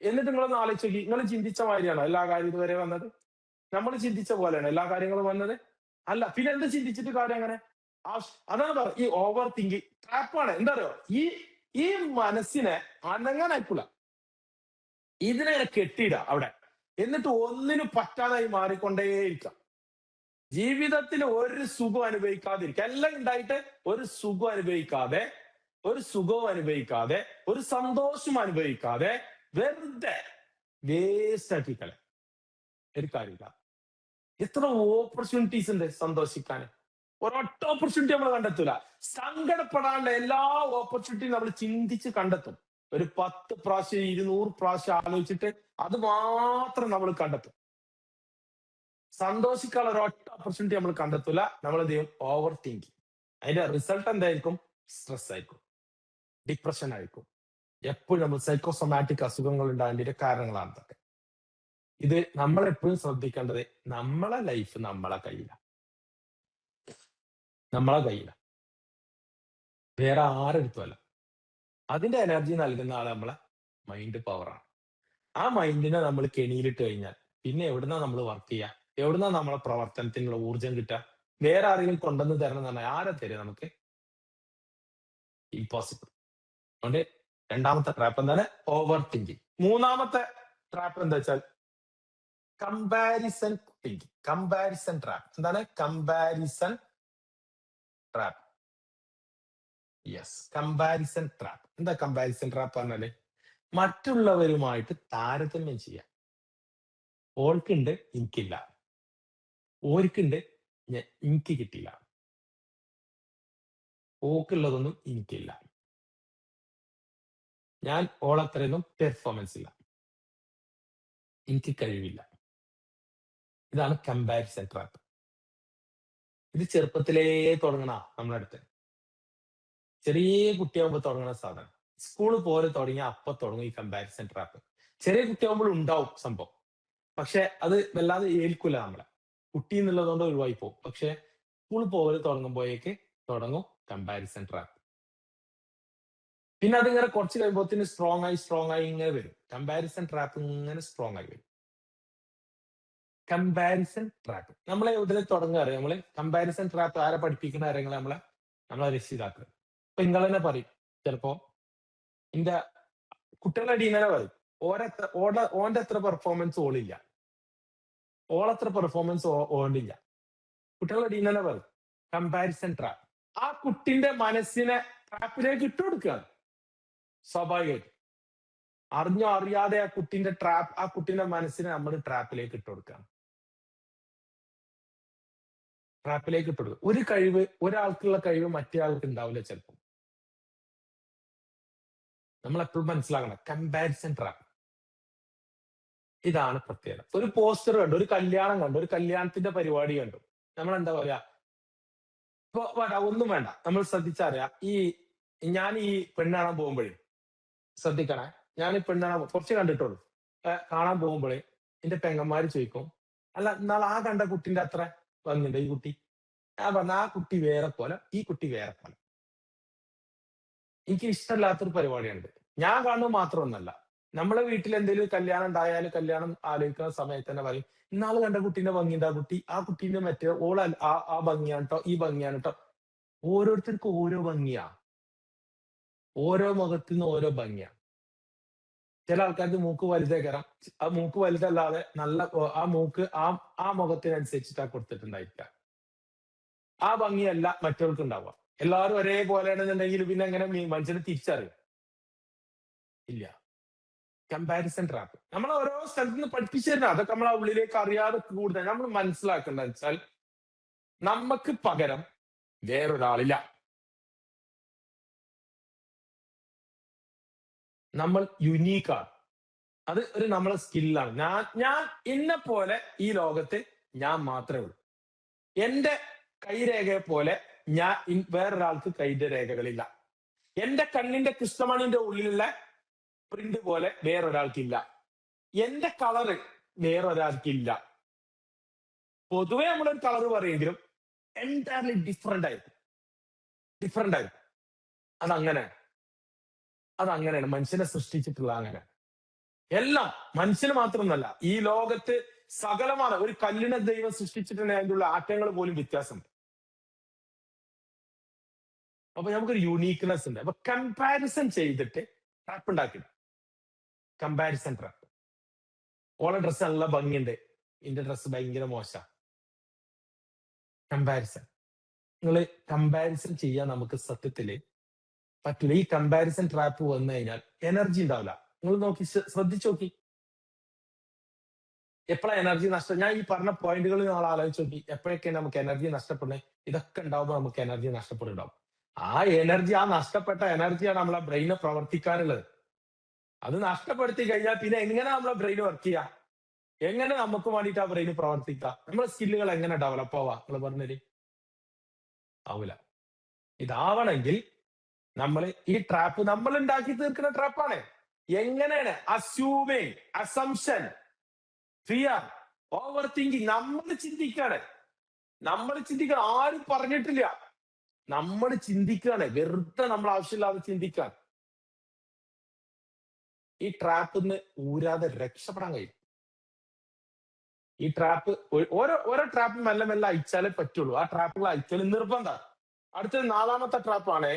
എന്നിട്ട് നിങ്ങളൊന്ന് ആലോചിച്ച് നോക്കി, നിങ്ങൾ ചിന്തിച്ച മാതിരിയാണോ എല്ലാ കാര്യം ഇതുവരെ വന്നത്? നമ്മൾ ചിന്തിച്ച പോലെയാണ് എല്ലാ കാര്യങ്ങളും വന്നത്? അല്ല. പിന്നെ എന്ത് ചിന്തിച്ചിട്ട് കാര്യം അങ്ങനെ? അതാണ് ഈ ഓവർ തിങ്കിങ് ട്രാപ്പാണ്. എന്താ പറയുക, ഈ ഈ മനസ്സിനെ അനങ്ങാൻ അയക്കൂല. ഇതിനെ കെട്ടിയിടുക അവിടെ. എന്നിട്ട് ഒന്നിനും പറ്റാതായി മാറിക്കൊണ്ടേയിരിക്കാം. ജീവിതത്തിൽ ഒരു സുഖം അനുഭവിക്കാതിരിക്കുക. എല്ലാം ഉണ്ടായിട്ട് ഒരു സുഖം അനുഭവിക്കാതെ, ഒരു സുഖവും അനുഭവിക്കാതെ, ഒരു സന്തോഷം അനുഭവിക്കാതെ വെറുതെ വേസ്റ്റ് ആക്കിക്കളെ ഒരു കാര്യമില്ല. എത്ര ഓപ്പർച്യൂണിറ്റീസ് ഉണ്ട് സന്തോഷിക്കാൻ. ഒരൊറ്റ ഓപ്പർച്യൂണിറ്റി നമ്മൾ കണ്ടെത്തൂല. സങ്കടപ്പെടാനുള്ള എല്ലാ ഓപ്പർച്യൂണിറ്റിയും നമ്മൾ ചിന്തിച്ച് കണ്ടെത്തും. ഒരു 10 പ്രാവശ്യം 200 പ്രാവശ്യം ആലോചിച്ചിട്ട് അത് മാത്രം നമ്മൾ കണ്ടെത്തും. സന്തോഷിക്കാനുള്ള ഒരൊറ്റ ഓപ്പർച്യൂണിറ്റി നമ്മൾ കണ്ടെത്തൂല. നമ്മൾ എന്ത് ചെയ്യും? Over thinking. അതിന്റെ റിസൾട്ട് എന്തായിരിക്കും? സ്ട്രെസ് ആയിരിക്കും, ഡിപ്രഷൻ ആയിരിക്കും. എപ്പോഴും നമ്മൾ സൈക്കോസൊമാറ്റിക് അസുഖങ്ങൾ ഉണ്ടായതിന്റെ കാരണങ്ങളാണ് ഇതൊക്കെ. ഇത് നമ്മളെപ്പോഴും ശ്രദ്ധിക്കേണ്ടത് നമ്മളെ ലൈഫ് നമ്മളെ കയ്യിലാണ്. നമ്മളെ കയ്യിലാണ്. വേറെ ആരെടുത്തുമല്ല. അതിന്റെ എനർജി നൽകുന്ന ആൾ നമ്മളെ മൈൻഡ് പവറാണ്. ആ മൈൻഡിനെ നമ്മൾ കെണിയിലിട്ട് കഴിഞ്ഞാൽ പിന്നെ എവിടുന്നാ നമ്മൾ വർക്ക് ചെയ്യുക? എവിടുന്നാ നമ്മളെ പ്രവർത്തനത്തിനുള്ള ഊർജം കിട്ടുക? വേറെ ആരെങ്കിലും കൊണ്ടുവന്ന് തരണം എന്ന് പറഞ്ഞാൽ ആരാ തരിക നമുക്ക്? ഇമ്പോസിബിൾ. അതുകൊണ്ട് രണ്ടാമത്തെ ട്രാപ്പ് എന്താണ്? Over thinking. മൂന്നാമത്തെ ട്രാപ്പ് എന്താ വെച്ചാൽ കമ്പാരിസൺ തിങ്കിങ്. Comparison trap. എന്താണ്? Comparison trap. Yes, comparison trap. എന്താ കമ്പാരിസൺ ട്രാപ്പ് പറഞ്ഞാല്? മറ്റുള്ളവരുമായിട്ട് താരതമ്യം ചെയ്യാം. ഓൾക്കുണ്ട്, എനിക്കില്ല. ഓർക്കുണ്ട്, എനിക്ക് കിട്ടില്ല. ഓക്കുള്ളതൊന്നും എനിക്കില്ല. ഞാൻ ഓളത്രയൊന്നും പെർഫോമൻസ് ഇല്ല. എനിക്ക് കഴിവില്ല. ഇതാണ് കമ്പാരിസൺ ട്രാപ്പ്. ഇത് ചെറുപ്പത്തിലേ തുടങ്ങണ നമ്മുടെ അടുത്ത്. ചെറിയ കുട്ടിയാകുമ്പോൾ തുടങ്ങുന്ന സാധനം. സ്കൂള് പോലെ തുടങ്ങിയ അപ്പൊ തുടങ്ങും ഈ കമ്പാരിസൺ ട്രാപ്പ്. ചെറിയ കുട്ടിയാകുമ്പോൾ ഉണ്ടാവും സംഭവം. പക്ഷെ അത് വല്ലാതെ ഏൽക്കൂല നമ്മളെ. കുട്ടി എന്നുള്ളതുകൊണ്ട് ഒഴിവായി പോകും. പക്ഷെ സ്കൂൾ പോലെ തുടങ്ങുമ്പോഴേക്ക് തുടങ്ങും കമ്പാരിസൺ ട്രാപ്പ്. പിന്നെ അതിങ്ങനെ കുറച്ച് കഴിയുമ്പോഴത്തേന് സ്ട്രോങ് ആയി ഇങ്ങനെ വരും. കമ്പാരിസൺ ട്രാപ്പ് ഇങ്ങനെ സ്ട്രോങ് ആയി വരും. കമ്പാരിസൺ ട്രാപ്പ് നമ്മളെ ഇതിൽ തുടങ്ങുക അറിയാം. നമ്മള് കമ്പാരിസൺ ട്രാപ്പ് ആരെ പഠിപ്പിക്കുന്ന കാര്യങ്ങൾ നമ്മളെ രക്ഷിതാക്കൾ. ഇപ്പൊ നിങ്ങൾ തന്നെ പറയും ചിലപ്പോ എന്റെ കുട്ടികളുടെ അടിയിങ്ങനെ പറയും ഓന്റെ അത്ര പെർഫോമൻസ് ഓളില്ല, ഓളത്ര പെർഫോമൻസ് ഓണ്ടില്ല. കുട്ടികളുടെ അടിയിൽ തന്നെ പറയും. Comparison trap. ആ കുട്ടിന്റെ മനസ്സിനെ ട്രാപ്പിലേക്ക് ഇട്ടു കൊടുക്കുകയാണ് സ്വാഭാവികമായിട്ട്. അറിഞ്ഞോ അറിയാതെ ആ കുട്ടിന്റെ മനസ്സിനെ നമ്മൾ ട്രാപ്പിലേക്ക് ഇട്ടു കൊടുക്കുകയാണ്. ട്രാപ്പിലേക്ക് ഇട്ടു കൊടുക്കുക. ഒരു കഴിവ്, ഒരാൾക്കുള്ള കഴിവ് മറ്റേ ആൾക്ക് ഉണ്ടാവില്ല ചിലപ്പോൾ. നമ്മൾ എപ്പോഴും മനസ്സിലാക്കണം കമ്പാരിസൺ ട്രാപ്പ്. ഇതാണ് പ്രത്യേകത. ഒരു പോസ്റ്റർ കണ്ടു, ഒരു കല്യാണം കണ്ടു, ഒരു കല്യാണത്തിന്റെ പരിപാടി കണ്ടു, നമ്മൾ എന്താ പറയാ? ഇപ്പൊ ഒന്നും വേണ്ട, നമ്മൾ ശ്രദ്ധിച്ചറിയാം. ഞാൻ ഈ പെണ്ണാണാൻ പോകുമ്പോഴേ ശ്രദ്ധിക്കണേ. ഞാൻ ഈ പെണ്ണാണാൻ കുറച്ച് കണ്ടിട്ടുള്ളൂ. കാണാൻ പോകുമ്പോഴേ എന്റെ പെങ്ങന്മാര് ചോദിക്കും, അല്ല എന്നാൽ ആ കണ്ട കുട്ടിന്റെ അത്ര ഭംഗിയുണ്ട് ഈ കുട്ടി? ഞാൻ പറഞ്ഞ ആ കുട്ടി വേറെ പോലെ, ഈ കുട്ടി വേറെ പോലെ. എനിക്ക് ഇഷ്ടമില്ലാത്തൊരു പരിപാടിയുണ്ട്. ഞാൻ കാണുന്നത് മാത്രമൊന്നല്ല, നമ്മളെ വീട്ടിൽ എന്തെങ്കിലും കല്യാണം ഉണ്ടായാലും കല്യാണം ആലോചിക്കുന്ന സമയത്ത് തന്നെ പറയും, ഇന്നാള് കണ്ട കുട്ടീന്റെ ഭംഗിയുണ്ട് ആ കുട്ടീന്റെ മറ്റേ ആ ഭംഗിയാണ് കേട്ടോ, ഈ ഭംഗിയാണ് കേട്ടോ. ഓരോരുത്തർക്കും ഓരോ ഭംഗിയാ. ഓരോ മുഖത്തിന് ഓരോ ഭംഗിയാ. ചില ആൾക്കാർക്ക് മൂക്ക് വലുതേക്കരം. ആ മൂക്ക് വലുതല്ലാതെ നല്ല ആ മുഖത്തിനനുസരിച്ചിട്ടാ കൊടുത്തിട്ടുണ്ടായിരിക്കുക. ആ ഭംഗിയല്ല മറ്റവർക്ക് ഉണ്ടാവുക. എല്ലാവരും ഒരേപോലെയാണെന്നുണ്ടെങ്കിൽ പിന്നെ എങ്ങനെ മനുഷ്യനെ തിരിച്ചറിയും? ഇല്ല. കമ്പാരിസൺ ട്രാപ്പ് നമ്മൾ ഓരോ സ്ഥലത്ത് നിന്ന് പഠിപ്പിച്ചു തരണം. അതൊക്കെ നമ്മളെ ഉള്ളിലേക്ക് അറിയാതെ കൂടുതൽ നമ്മൾ മനസ്സിലാക്കേണ്ടത് വെച്ചാൽ നമുക്ക് പകരം വേറൊരാളില്ല. നമ്മൾ യുനീക്കാണ്. അത് ഒരു നമ്മളെ സ്കില്ലാണ്. ഞാൻ എന്നെ പോലെ ഈ ലോകത്ത് ഞാൻ മാത്രമേ ഉള്ളൂ. എന്റെ കൈരേഖയെ പോലെ വേറൊരാൾക്ക് കൈന്റെ രേഖകളില്ല. എന്റെ കണ്ണിന്റെ കൃഷ്ണമണിന്റെ ഉള്ളിലുള്ള പ്രിന്റ് പോലെ വേറൊരാൾക്കില്ല. എന്റെ കളറ് വേറൊരാൾക്കില്ല. പൊതുവെ നമ്മളൊരു കളർ പറയുമെങ്കിലും എൻറ്റയർലി ഡിഫറെന്റ് ആയിരിക്കും. അതങ്ങനെയാണ് മനുഷ്യനെ സൃഷ്ടിച്ചിട്ടുള്ള. അങ്ങനെ എല്ലാം മനുഷ്യന് മാത്രമൊന്നല്ല, ഈ ലോകത്ത് സകലമാണ്. ഒരു കല്ലിനെ ദൈവം സൃഷ്ടിച്ചിട്ടുണ്ടെങ്കിൽ അതിൻ്റെ ഉള്ള ആറ്റങ്ങൾ പോലും വ്യത്യാസമുണ്ട്. അപ്പൊ നമുക്കൊരു യുണീക്ക്നെസ് ഉണ്ട്. അപ്പൊ കമ്പാരിസൺ ചെയ്തിട്ട് ട്രാപ്പ് ഉണ്ടാക്കി. Comparison trap. ഓളെ ഡ്രസ്സ് നല്ല ഭംഗിയുണ്ട്, എന്റെ ഡ്രസ്സ് ഭയങ്കര മോശ. കമ്പാരിസൺ. നിങ്ങൾ കമ്പാരിസൺ ചെയ്യാൻ നമുക്ക് സത്യത്തില് പറ്റില്ല. ഈ കമ്പാരിസൺ ട്രാപ്പ് വന്നു കഴിഞ്ഞാൽ എനർജി ഉണ്ടാവില്ല. നിങ്ങൾ ശ്രദ്ധിച്ചു നോക്കി, എപ്പോഴാണ് എനർജി നഷ്ടം? ഞാൻ ഈ പറഞ്ഞ പോയിന്റുകൾ നിങ്ങൾ ആലോചിച്ച് നോക്കി, എപ്പോഴൊക്കെ നമുക്ക് എനർജി നഷ്ടപ്പെടുന്നത്? ഇതൊക്കെ ഉണ്ടാവുമ്പോൾ നമുക്ക് എനർജി നഷ്ടപ്പെടുന്നുണ്ടാവും. ആ നഷ്ടപ്പെട്ട എനർജിയാണ് നമ്മളെ ബ്രെയിനെ പ്രവർത്തിക്കാനുള്ളത്. അത് നഷ്ടപ്പെടുത്തി കഴിഞ്ഞാൽ പിന്നെ എങ്ങനെ നമ്മളെ ബ്രെയിൻ വർക്ക് ചെയ്യാം? എങ്ങനെ നമുക്ക് വേണ്ടിയിട്ട് ആ ബ്രെയിൻ പ്രവർത്തിക്കാം? നമ്മളെ സ്കില്ലുകൾ എങ്ങനെ ഡെവലപ്പ് ആവാ? നിങ്ങൾ പറഞ്ഞത് ആവൂല. ഇതാവണമെങ്കിൽ നമ്മൾ ഈ ട്രാപ്പ് നമ്മൾ ഉണ്ടാക്കി തീർക്കുന്ന ട്രാപ്പാണ്. എങ്ങനെയാണ്? Assuming, assumption. Fear, over thinking. നമ്മൾ ചിന്തിക്കാണ്, ആരും പറഞ്ഞിട്ടില്ല. നമ്മൾ ചിന്തിക്കാണ്, വെറുതെ നമ്മൾ ആവശ്യമില്ലാതെ ചിന്തിക്കാൻ. ഈ ട്രാപ്പിൽ നിന്ന് ഊരാതെ രക്ഷപ്പെടാൻ കഴിയും. ഈ ട്രാപ്പ് ഓരോ ട്രാപ്പ് മെല്ലെ മെല്ലെ അയച്ചാലേ പറ്റുള്ളൂ. ആ ട്രാപ്പുകൾ അയക്കൽ നിർബന്ധമാണ്. അടുത്ത 4ാമത്തെ ട്രാപ്പാണ്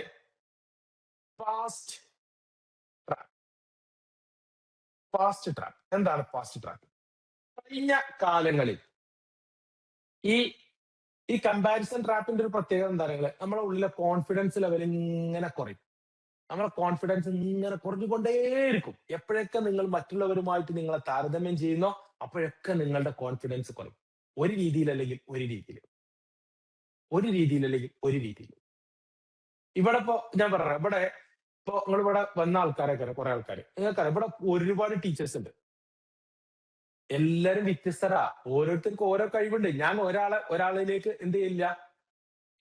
പാസ്റ്റ് ട്രാപ്പ്. പാസ്റ്റ് ട്രാപ്പ് എന്താണ്? പാസ്റ്റ് ട്രാപ്പ് കഴിഞ്ഞ കാലങ്ങളിൽ ഈ ഈ കമ്പാരിസൺ ട്രാപ്പിന്റെ ഒരു പ്രത്യേകത എന്താ പറയുക, നമ്മുടെ ഉള്ളിലെ കോൺഫിഡൻസ് ലെവൽ ഇങ്ങനെ കുറയും. നമ്മളെ കോൺഫിഡൻസ് ഇങ്ങനെ കുറഞ്ഞുകൊണ്ടേയിരിക്കും. എപ്പോഴൊക്കെ നിങ്ങൾ മറ്റുള്ളവരുമായിട്ട് നിങ്ങളെ താരതമ്യം ചെയ്യുന്നോ അപ്പോഴൊക്കെ നിങ്ങളുടെ കോൺഫിഡൻസ് കുറയും. ഒരു രീതിയിലല്ലെങ്കിൽ ഒരു രീതിയിൽ. ഇവിടെ ഇപ്പൊ ഞാൻ പറഞ്ഞ, ഇവിടെ ഇപ്പൊ നിങ്ങൾ ഇവിടെ വന്ന ആൾക്കാരൊക്കെ കുറെ ആൾക്കാർ നിങ്ങൾക്കറിയാം, ഇവിടെ ഒരുപാട് ടീച്ചേഴ്സ് ഉണ്ട്. എല്ലാരും വ്യത്യസ്തരാ, ഓരോരുത്തർക്കും ഓരോ കഴിവുണ്ട്. ഞാൻ ഒരാളിലേക്ക് എന്ത് ചെയ്യില്ല,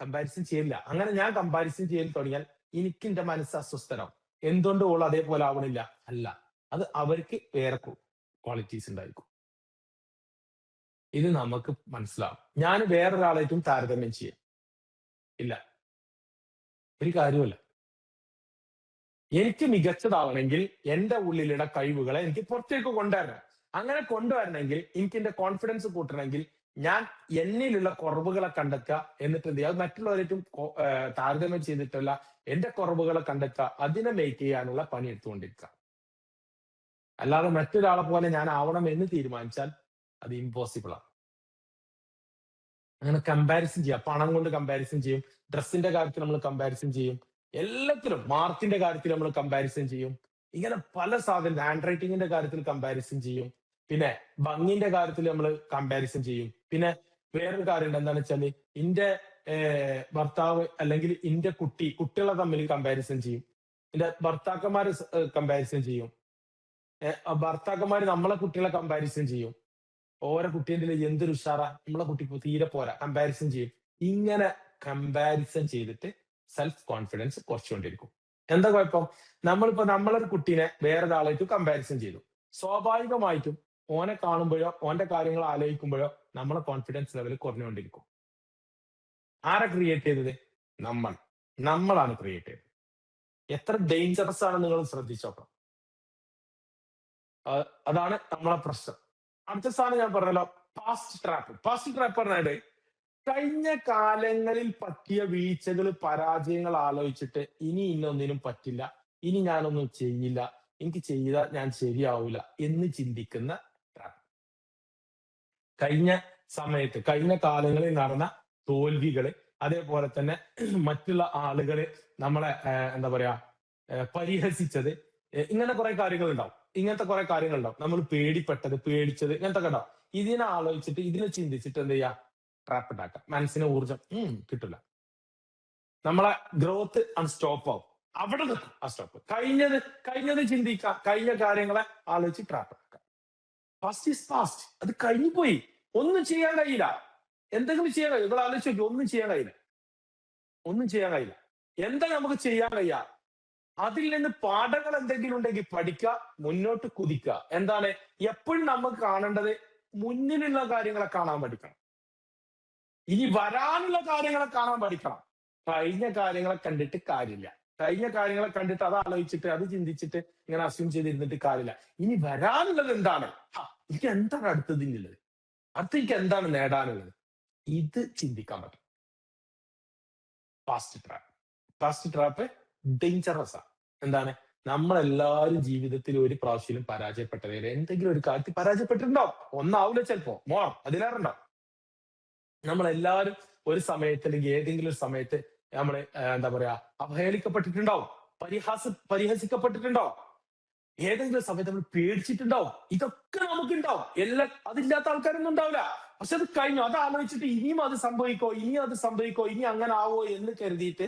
കമ്പാരിസൺ ചെയ്യില്ല. അങ്ങനെ ഞാൻ കമ്പാരിസൺ ചെയ്യൽ തുടങ്ങിയാൽ എനിക്ക് എന്റെ മനസ്സ് അസ്വസ്ഥരാവും. എന്തുകൊണ്ട് ഓൾ അതേപോലെ ആവണില്ല? അല്ല, അത് അവർക്ക് വേറെ ക്വാളിറ്റീസ് ഉണ്ടായിരിക്കും. ഇത് നമുക്ക് മനസ്സിലാവും. ഞാൻ വേറൊരാളായിട്ടും താരതമ്യം ചെയ്യും ഇല്ല, ഒരു കാര്യമല്ല. എനിക്ക് മികച്ചതാവണമെങ്കിൽ എന്റെ ഉള്ളിലുള്ള കഴിവുകളെ എനിക്ക് പുറത്തേക്ക് കൊണ്ടുവരണം. അങ്ങനെ കൊണ്ടുവരണമെങ്കിൽ എനിക്ക് എന്റെ കോൺഫിഡൻസ് കൂട്ടണമെങ്കിൽ ഞാൻ എന്നിലുള്ള കുറവുകളെ കണ്ടെത്തുക, എന്നിട്ട് എന്ത് ചെയ്യുക, അത് മറ്റുള്ളവരായിട്ടും താരതമ്യം ചെയ്തിട്ടല്ല, എന്റെ കുറവുകളെ കണ്ടെത്തുക, അതിനെ മേക്ക് ചെയ്യാനുള്ള പണി എടുത്തുകൊണ്ടിരിക്കുക. അല്ലാതെ മറ്റൊരാളെ പോലെ ഞാൻ ആവണം എന്ന് തീരുമാനിച്ചാൽ അത് ഇമ്പോസിബിൾ ആണ്. അങ്ങനെ കമ്പാരിസൺ ചെയ്യാം. പണം കൊണ്ട് കമ്പാരിസൺ ചെയ്യും, ഡ്രസ്സിന്റെ കാര്യത്തിൽ നമ്മൾ കമ്പാരിസൺ ചെയ്യും, എല്ലാത്തിലും മാർക്കിന്റെ കാര്യത്തിൽ നമ്മൾ കമ്പാരിസൺ ചെയ്യും. ഇങ്ങനെ പല സാധനം, ഹാൻഡ് റൈറ്റിംഗിന്റെ കാര്യത്തിൽ കമ്പാരിസൺ ചെയ്യും, പിന്നെ ഭംഗിന്റെ കാര്യത്തിൽ നമ്മൾ കമ്പാരിസൺ ചെയ്യും. പിന്നെ വേറൊരു കാര്യമുണ്ട്, എന്താണെന്ന് വെച്ചാല് ഇന്റെ ഭർത്താവ് അല്ലെങ്കിൽ ഇന്റെ കുട്ടികളെ തമ്മിൽ കമ്പാരിസൺ ചെയ്യും, എന്റെ ഭർത്താക്കന്മാര് കമ്പാരിസൺ ചെയ്യും, ഭർത്താക്കന്മാര് നമ്മളെ കുട്ടികളെ കമ്പാരിസൺ ചെയ്യും. ഓരോ കുട്ടീന്റെ എന്തൊരു ഉഷാറാ, നമ്മളെ കുട്ടി തീരെ പോരാ, കമ്പാരിസൺ ചെയ്യും. ഇങ്ങനെ കമ്പാരിസൺ ചെയ്തിട്ട് സെൽഫ് കോൺഫിഡൻസ് കുറച്ചുകൊണ്ടിരിക്കും. എന്താ കുഴപ്പം? നമ്മളിപ്പോ നമ്മളൊരു കുട്ടീനെ വേറൊരാളായിട്ട് കമ്പാരിസൺ ചെയ്തു, സ്വാഭാവികമായിട്ടും ഓനെ കാണുമ്പോഴോ ഓന്റെ കാര്യങ്ങൾ ആലോചിക്കുമ്പോഴോ നമ്മളെ കോൺഫിഡൻസ് ലെവൽ കുറഞ്ഞുകൊണ്ടിരിക്കും. ആരാ ക്രിയേറ്റ് ചെയ്തത്? നമ്മളാണ് ക്രിയേറ്റ് ചെയ്തത്. എത്ര ഡേഞ്ചറസ് ആണ് നിങ്ങൾ ശ്രദ്ധിച്ചോക്കണം. അതാണ് നമ്മളെ പ്രശ്നം. അടുത്ത സാധനം ഞാൻ പറഞ്ഞല്ലോ, പാസ്റ്റ് ട്രാപ്പ് പറഞ്ഞാല് കഴിഞ്ഞ കാലങ്ങളിൽ പറ്റിയ വീഴ്ചകൾ, പരാജയങ്ങൾ ആലോചിച്ചിട്ട് ഇനി ഇന്നൊന്നിനും പറ്റില്ല, ഇനി ഞാനൊന്നും ചെയ്യില്ല, എനിക്ക് ചെയ്താൽ ഞാൻ ശരിയാവൂല എന്ന് ചിന്തിക്കുന്ന ട്രാപ്പ്. കഴിഞ്ഞ കാലങ്ങളിൽ നടന്ന തോൽവികള്, അതേപോലെ തന്നെ മറ്റുള്ള ആളുകള് നമ്മളെ എന്താ പറയാ പരിഹസിച്ചത്, ഇങ്ങനെ കുറെ കാര്യങ്ങൾ ഉണ്ടാവും. നമ്മൾ പേടിച്ചത്, ഇങ്ങനത്തെ ഉണ്ടാവും. ഇതിനെ ആലോചിച്ചിട്ട് ഇതിനെ ചിന്തിച്ചിട്ട് എന്ത് ചെയ്യാ, ട്രാപ്പ് ഉണ്ടാക്കാം. മനസ്സിന് ഊർജം കിട്ടില്ല, നമ്മളെ ഗ്രോത്ത് അൺസ്റ്റോപ്പ് ആവും. അവിടെ നിൽക്കും ആ സ്റ്റോപ്പ്. കഴിഞ്ഞത് ചിന്തിക്കാം, കഴിഞ്ഞ കാര്യങ്ങളെ ആലോചിച്ച് ട്രാപ്പ് ഉണ്ടാക്കാം. പാസ്റ്റ് ഈസ് പാസ്റ്റ്, അത് കഴിഞ്ഞു പോയി, ഒന്നും ചെയ്യാൻ കഴിയില്ല. എന്തെങ്കിലും ചെയ്യാൻ കഴിയും? നിങ്ങൾ ആലോചിച്ച് നോക്കി, ഒന്നും ചെയ്യാൻ കഴിയില്ല. എന്താ നമുക്ക് ചെയ്യാൻ കഴിയാ? അതിൽ നിന്ന് പാഠങ്ങൾ എന്തെങ്കിലും ഉണ്ടെങ്കിൽ പഠിക്കുക, മുന്നോട്ട് കുതിക്കുക. എന്താണ് എപ്പോഴും നമുക്ക് കാണേണ്ടത്? മുന്നിലുള്ള കാര്യങ്ങളെ കാണാൻ പഠിക്കണം, ഇനി വരാനുള്ള കാര്യങ്ങളെ കാണാൻ പഠിക്കണം. കഴിഞ്ഞ കാര്യങ്ങളെ കണ്ടിട്ട് കാര്യമില്ല. കഴിഞ്ഞ കാര്യങ്ങളെ കണ്ടിട്ട് അത് ആലോചിച്ചിട്ട് അത് ചിന്തിച്ചിട്ട് ഇങ്ങനെ അസ്യൂം ചെയ്തിരുന്നിട്ട് കാര്യമില്ല. ഇനി വരാനുള്ളത് എന്താണ്? എനിക്ക് എന്താണ് അടുത്തതിനുള്ളത്? എനിക്ക് എന്താണ് നേടാനുള്ളത്? ഇത് ചിന്തിക്കാൻ പറ്റും. പാസ്റ്റ് ട്രാപ്പ് ഡേഞ്ചറസ് ആണ്. എന്താണ്? നമ്മളെല്ലാവരും ജീവിതത്തിൽ ഒരു പ്രാവശ്യം പരാജയപ്പെട്ടതേ, എന്തെങ്കിലും ഒരു കാര്യത്തിൽ പരാജയപ്പെട്ടിട്ടുണ്ടാവും. ഒന്നാവില്ല, ചിലപ്പോ അതിലേറുണ്ടാവും. നമ്മളെല്ലാവരും ഒരു സമയത്ത് അല്ലെങ്കിൽ ഏതെങ്കിലും ഒരു സമയത്ത് നമ്മള് എന്താ പറയാ അവഹേളിക്കപ്പെട്ടിട്ടുണ്ടാവും, പരിഹസിക്കപ്പെട്ടിട്ടുണ്ടാവും. ഏതെങ്കിലും സമയത്ത് നമ്മൾ പേടിച്ചിട്ടുണ്ടാവും. ഇതൊക്കെ നമുക്കുണ്ടാവും. അതില്ലാത്ത ആൾക്കാരൊന്നും ഉണ്ടാവില്ല. പക്ഷെ അത് കഴിഞ്ഞു, അത് ആലോചിച്ചിട്ട് ഇനിയും അത് സംഭവിക്കോ, ഇനി അങ്ങനെ ആവോ എന്ന് കരുതിയിട്ട്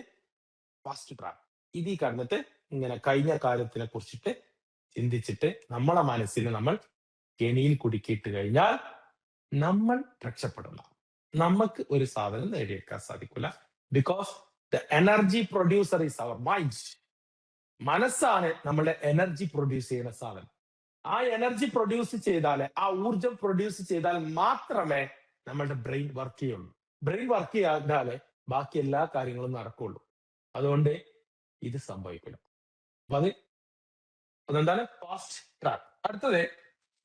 ഫാസ്റ്റ് ട്രാപ്പ് ഇതിൽ കടന്നിട്ട് ഇങ്ങനെ കഴിഞ്ഞ കാലത്തിനെ കുറിച്ചിട്ട് ചിന്തിച്ചിട്ട് നമ്മളെ മനസ്സിന് നമ്മൾ കെണിയിൽ കുടുക്കിയിട്ട് കഴിഞ്ഞാൽ നമ്മൾ രക്ഷപ്പെടില്ല. നമുക്ക് ഒരു സാധനം നേടിയെടുക്കാൻ സാധിക്കില്ല. Because the energy producer is our mind. മനസ്സാണ് നമ്മുടെ എനർജി പ്രൊഡ്യൂസ് ചെയ്യുന്ന സാധനം. ആ എനർജി പ്രൊഡ്യൂസ് ചെയ്താലേ, ആ ഊർജം പ്രൊഡ്യൂസ് ചെയ്താൽ മാത്രമേ നമ്മളുടെ ബ്രെയിൻ വർക്ക് ചെയ്യുള്ളൂ. ബ്രെയിൻ വർക്ക് ചെയ്യാതാലേ ബാക്കി എല്ലാ കാര്യങ്ങളും നടക്കുള്ളൂ. അതുകൊണ്ട് ഇത് സംഭവിക്കില്ല. അപ്പൊ അതെന്താണ് പാസ്റ്റ് ട്രാപ്പ്. അടുത്തത്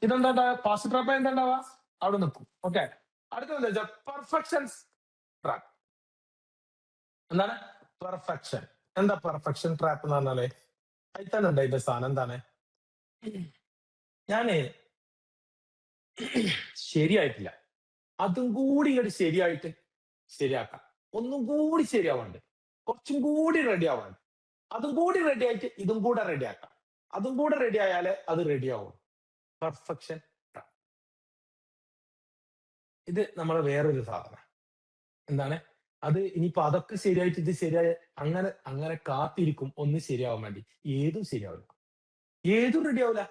ഇതെന്താ പാസ്റ്റ് ട്രാപ്പ് എന്താണ്ടാവാ അവിടെ നിൽക്കും. ഓക്കെ, അടുത്തത് എന്താ വെച്ചാൽ പെർഫെക്ഷൻ ട്രാപ്പ്. എന്താണ് പെർഫെക്ഷൻ? എന്താ പെർഫെക്ഷൻ ട്രാപ്പ് എന്ന് പറഞ്ഞാല് അതിൽ തന്നെ ഉണ്ട് അതിന്റെ സാധനം. എന്താണ്, ഞാന് ശരിയായിട്ടില്ല, അതും കൂടി ഇങ്ങോട്ട് ശരിയാക്കാം, ഒന്നും കൂടി ശരിയാവാണ്ട്, കുറച്ചും കൂടി റെഡി ആവാണ്ട്, അതും കൂടി റെഡി ആയിട്ട് ഇതും കൂടെ റെഡി ആക്കാം, അതും കൂടെ റെഡി ആയാലേ അത് റെഡി ആവും. പെർഫെക്ഷൻ. ഇത് നമ്മളെ വേറൊരു സാധനം. എന്താണ് അത്? ഇനിയിപ്പോ അതൊക്കെ ശരിയായിട്ട് ഇത് ശരിയായ അങ്ങനെ അങ്ങനെ കാത്തിരിക്കും ഒന്ന് ശരിയാവാൻ വേണ്ടി. ഏതും ശരിയാവില്ല, ഏതും റെഡി ആവില്ല,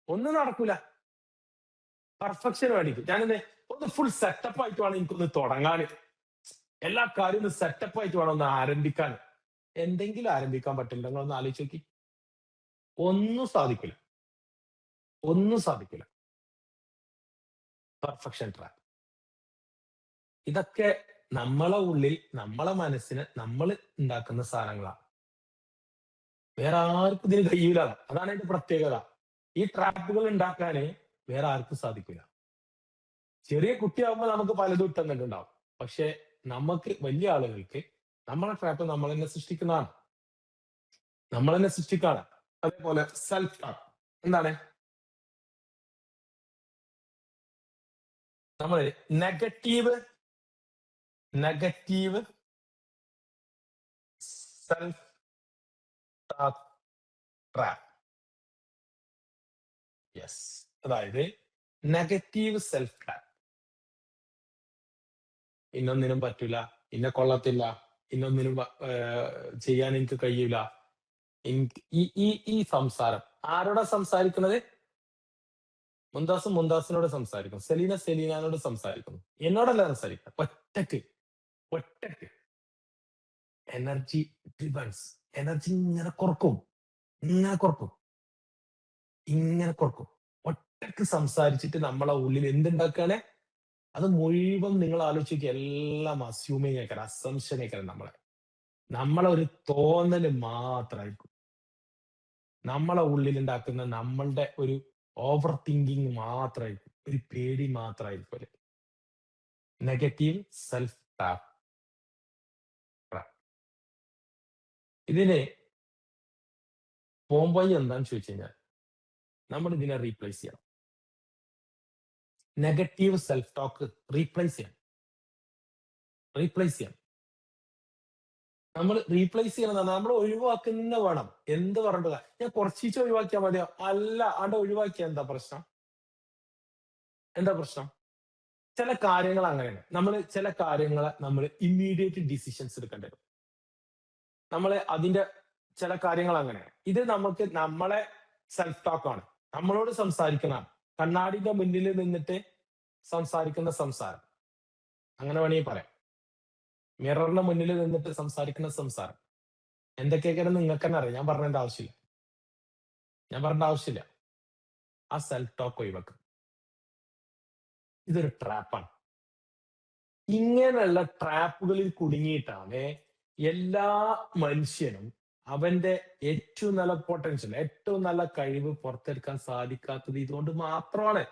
ഒന്നും നടക്കൂല. പെർഫെക്ഷന് വേണ്ടിട്ട് ഞാനിന്ന് ഒന്ന് ഫുൾ സെറ്റപ്പ് ആയിട്ട് വേണം എനിക്കൊന്ന് തുടങ്ങാന്, എല്ലാ കാര്യവും ഒന്ന് സെറ്റപ്പ് ആയിട്ട് വേണം ഒന്ന് ആരംഭിക്കാൻ. എന്തെങ്കിലും ആരംഭിക്കാൻ പറ്റില്ല, നിങ്ങളൊന്ന് ആലോചിച്ച് നോക്കി. ഒന്നും സാധിക്കില്ല, ഒന്നും സാധിക്കില്ല. Perfection trap. ഇതൊക്കെ നമ്മളെ ഉള്ളിൽ, നമ്മളെ മനസ്സിന് നമ്മൾ ഉണ്ടാക്കുന്ന സാധനങ്ങളാണ്. വേറെ ആർക്കും ഇതിന് കഴിയൂല. അതാണ് അതിന്റെ പ്രത്യേകത. ഈ ട്രാപ്പുകൾ ഉണ്ടാക്കാന് വേറെ ആർക്കും സാധിക്കില്ല. ചെറിയ കുട്ടിയാകുമ്പോൾ നമുക്ക് പലതും ഇട്ടുണ്ടാവും. പക്ഷെ നമുക്ക് വലിയ ആളുകൾക്ക് നമ്മളെ ട്രാപ്പ് നമ്മൾ തന്നെ സൃഷ്ടിക്കുന്നതാണ്, നമ്മൾ തന്നെ സൃഷ്ടിക്കാണ്. അതേപോലെ സെൽഫ് ട്രാപ്പ്. എന്താണ്? നമ്മൾ നെഗറ്റീവ് സെൽഫ് ട്രാപ്പ്. യെസ്, അതായത് നെഗറ്റീവ് സെൽഫ് ട്രാപ്പ്. ഇന്നൊന്നിനും പറ്റൂല, ഇന്നെ കൊള്ളത്തില്ല, ഇന്നൊന്നിനും ചെയ്യാൻ എനിക്ക് കഴിയൂല. ഈ ഈ ഈ സംസാരം ആരോടാ സംസാരിക്കുന്നത്? മുന്താസിനോട് സംസാരിക്കുന്നു, സെലീനോട് സംസാരിക്കുന്നു, എന്നോടല്ല സംസാരിക്കുക. ഒറ്റക്ക് എനർജി ഡ്രിവൻസ്. എനർജി ഇങ്ങനെ കുറക്കും, ഒറ്റക്ക് സംസാരിച്ചിട്ട് നമ്മളെ ഉള്ളിൽ എന്തുണ്ടാക്കാണ്? അത് മുഴുവൻ നിങ്ങൾ ആലോചിക്കുക, എല്ലാം അസ്യൂമിങ് ആക്കാൻ, അസംഷൻ ആക്കാൻ. നമ്മളെ ഒരു തോന്നല് മാത്രമായിരിക്കും, നമ്മളെ ഉള്ളിൽ ഉണ്ടാക്കുന്ന നമ്മളുടെ ഒരു ഓവർ തിങ്കിങ് മാത്രമായിരിക്കും, ഒരു പേടി മാത്രമായിരിക്കും. Negative self tap. ഇതിന് പോംവഴി എന്താന്ന് ചോദിച്ചു കഴിഞ്ഞാൽ നമ്മൾ ഇതിനെ റീപ്ലേസ് ചെയ്യണം. നെഗറ്റീവ് സെൽഫ് ടോക്ക് റീപ്ലേസ് ചെയ്യണം. നമ്മൾ റീപ്ലേസ് ചെയ്യണം, നമ്മൾ ഒഴിവാക്കുന്ന വേണം. എന്ത് പറഞ്ഞില്ല, ഞാൻ കുറച്ചീച്ച് ഒഴിവാക്കിയാൽ മതിയോ? അല്ല, ആണ്ട് ഒഴിവാക്കിയ എന്താ പ്രശ്നം? ചില കാര്യങ്ങൾ അങ്ങനെയാണ്. ചില കാര്യങ്ങളെ നമ്മൾ ഇമ്മീഡിയറ്റ് ഡിസിഷൻസ് എടുക്കേണ്ടി വരും. അതിന്റെ ചില കാര്യങ്ങൾ അങ്ങനെയാണ്. ഇത് നമുക്ക് നമ്മളെ സെൽഫ് ടോക്കാണ്, നമ്മളോട് സംസാരിക്കുന്നതാണ്. കണ്ണാടിന്റെ മുന്നിൽ നിന്നിട്ട് സംസാരിക്കുന്ന സംസാരം, അങ്ങനെ വേണമെങ്കിൽ പറയാം. മിററിന്റെ മുന്നിൽ നിന്നിട്ട് സംസാരിക്കുന്ന സംസാരം എന്തൊക്കെയൊക്കെയാണ് നിങ്ങൾക്ക് തന്നെ അറിയാം. ഞാൻ പറഞ്ഞ ആവശ്യമില്ല. ആ സെൽഫ് ടോക്ക് ഒഴിവാക്കുക. ഇതൊരു ട്രാപ്പാണ്. ഇങ്ങനെയുള്ള ട്രാപ്പുകളിൽ കുടുങ്ങിയിട്ടാണ് എല്ലാ മനുഷ്യനും അവന്റെ ഏറ്റവും നല്ല പൊട്ടൻഷ്യൽ, ഏറ്റവും നല്ല കഴിവ് പുറത്തെടുക്കാൻ സാധിക്കാത്തത്. ഇതുകൊണ്ട് മാത്രമാണ്,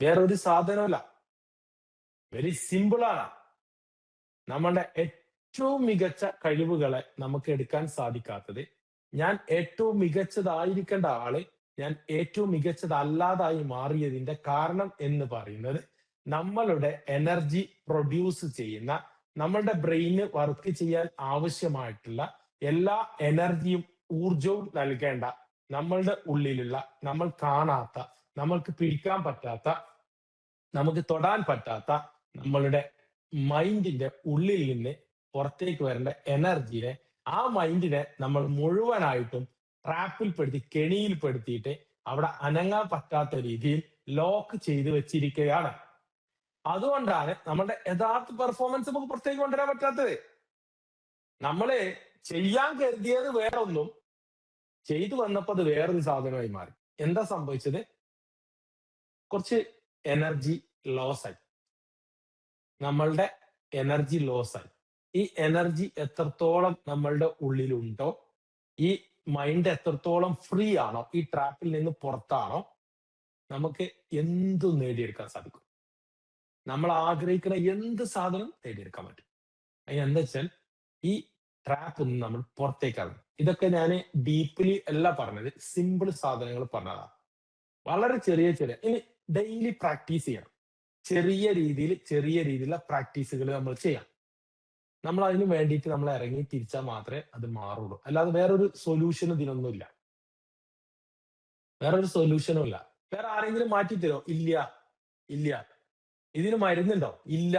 വേറൊരു സാധനമല്ല. വെരി സിമ്പിളാണ്. നമ്മളുടെ ഏറ്റവും മികച്ച കഴിവുകളെ നമുക്ക് എടുക്കാൻ സാധിക്കാത്തത്, ഞാൻ ഏറ്റവും മികച്ചതായിരിക്കേണ്ട ആള് ഞാൻ ഏറ്റവും മികച്ചതല്ലാതായി മാറിയതിന്റെ കാരണം എന്ന് പറയുന്നത്, നമ്മളുടെ എനർജി പ്രൊഡ്യൂസ് ചെയ്യുന്ന, നമ്മളുടെ ബ്രെയിന് വർക്ക് ചെയ്യാൻ ആവശ്യമായിട്ടുള്ള എല്ലാ എനർജിയും ഊർജവും നൽകേണ്ട നമ്മളുടെ ഉള്ളിലുള്ള, നമ്മൾ കാണാത്ത, നമ്മൾക്ക് പിടിക്കാൻ പറ്റാത്ത, നമുക്ക് തൊടാൻ പറ്റാത്ത നമ്മളുടെ മൈൻഡിന്റെ ഉള്ളിൽ നിന്ന് പുറത്തേക്ക് വരേണ്ട എനർജിനെ, ആ മൈൻഡിനെ നമ്മൾ മുഴുവനായിട്ടും ട്രാപ്പിൽപ്പെടുത്തി, കെണിയിൽപ്പെടുത്തിയിട്ട് അവിടെ അനങ്ങാൻ പറ്റാത്ത രീതിയിൽ ലോക്ക് ചെയ്ത് വെച്ചിരിക്കുകയാണ്. അതുകൊണ്ടാണ് നമ്മളുടെ യഥാർത്ഥ പെർഫോമൻസ് നമുക്ക് പുറത്തേക്ക് കൊണ്ടുവരാൻ പറ്റാത്തത്. നമ്മള് ചെയ്യാൻ കരുതിയത് വേറൊന്നും, ചെയ്തു വന്നപ്പോ അത് വേറൊരു സാധനമായി മാറി. എന്താ സംഭവിച്ചത്? കുറച്ച് എനർജി ലോസ് ആയി. നമ്മളുടെ എനർജി ലോസ് ആയി. ഈ എനർജി എത്രത്തോളം നമ്മളുടെ ഉള്ളിലുണ്ടോ, ഈ മൈൻഡ് എത്രത്തോളം ഫ്രീ ആണോ, ഈ ട്രാപ്പിൽ നിന്ന് പുറത്താണോ, നമുക്ക് എന്തും നേടിയെടുക്കാൻ സാധിക്കും. നമ്മൾ ആഗ്രഹിക്കുന്ന എന്ത് സാധനം നേടിയെടുക്കാൻ പറ്റും. അതിനെന്താ വെച്ചാൽ ഈ ട്രാപ്പ് നിന്ന് നമ്മൾ പുറത്തേക്കാണ്. ഇതൊക്കെ ഞാൻ ഡീപ്ലി അല്ല പറഞ്ഞത്, സിമ്പിൾ സാധനങ്ങൾ പറഞ്ഞതാണ്. വളരെ ചെറിയ ഇനി ഡെയിലി പ്രാക്ടീസ് ചെയ്യണം. ചെറിയ രീതിയിലുള്ള പ്രാക്ടീസുകൾ നമ്മൾ ചെയ്യാം. നമ്മൾ അതിന് വേണ്ടിയിട്ട് നമ്മൾ ഇറങ്ങി തിരിച്ചാൽ മാത്രമേ അത് മാറുള്ളൂ. അല്ലാതെ വേറൊരു സൊല്യൂഷനും ഇതിനൊന്നുമില്ല. വേറൊരു സൊല്യൂഷനും ഇല്ല. വേറെ ആരെങ്കിലും മാറ്റിത്തരോ? ഇല്ല. ഇല്ല. ഇതിന് മരുന്നുണ്ടോ? ഇല്ല.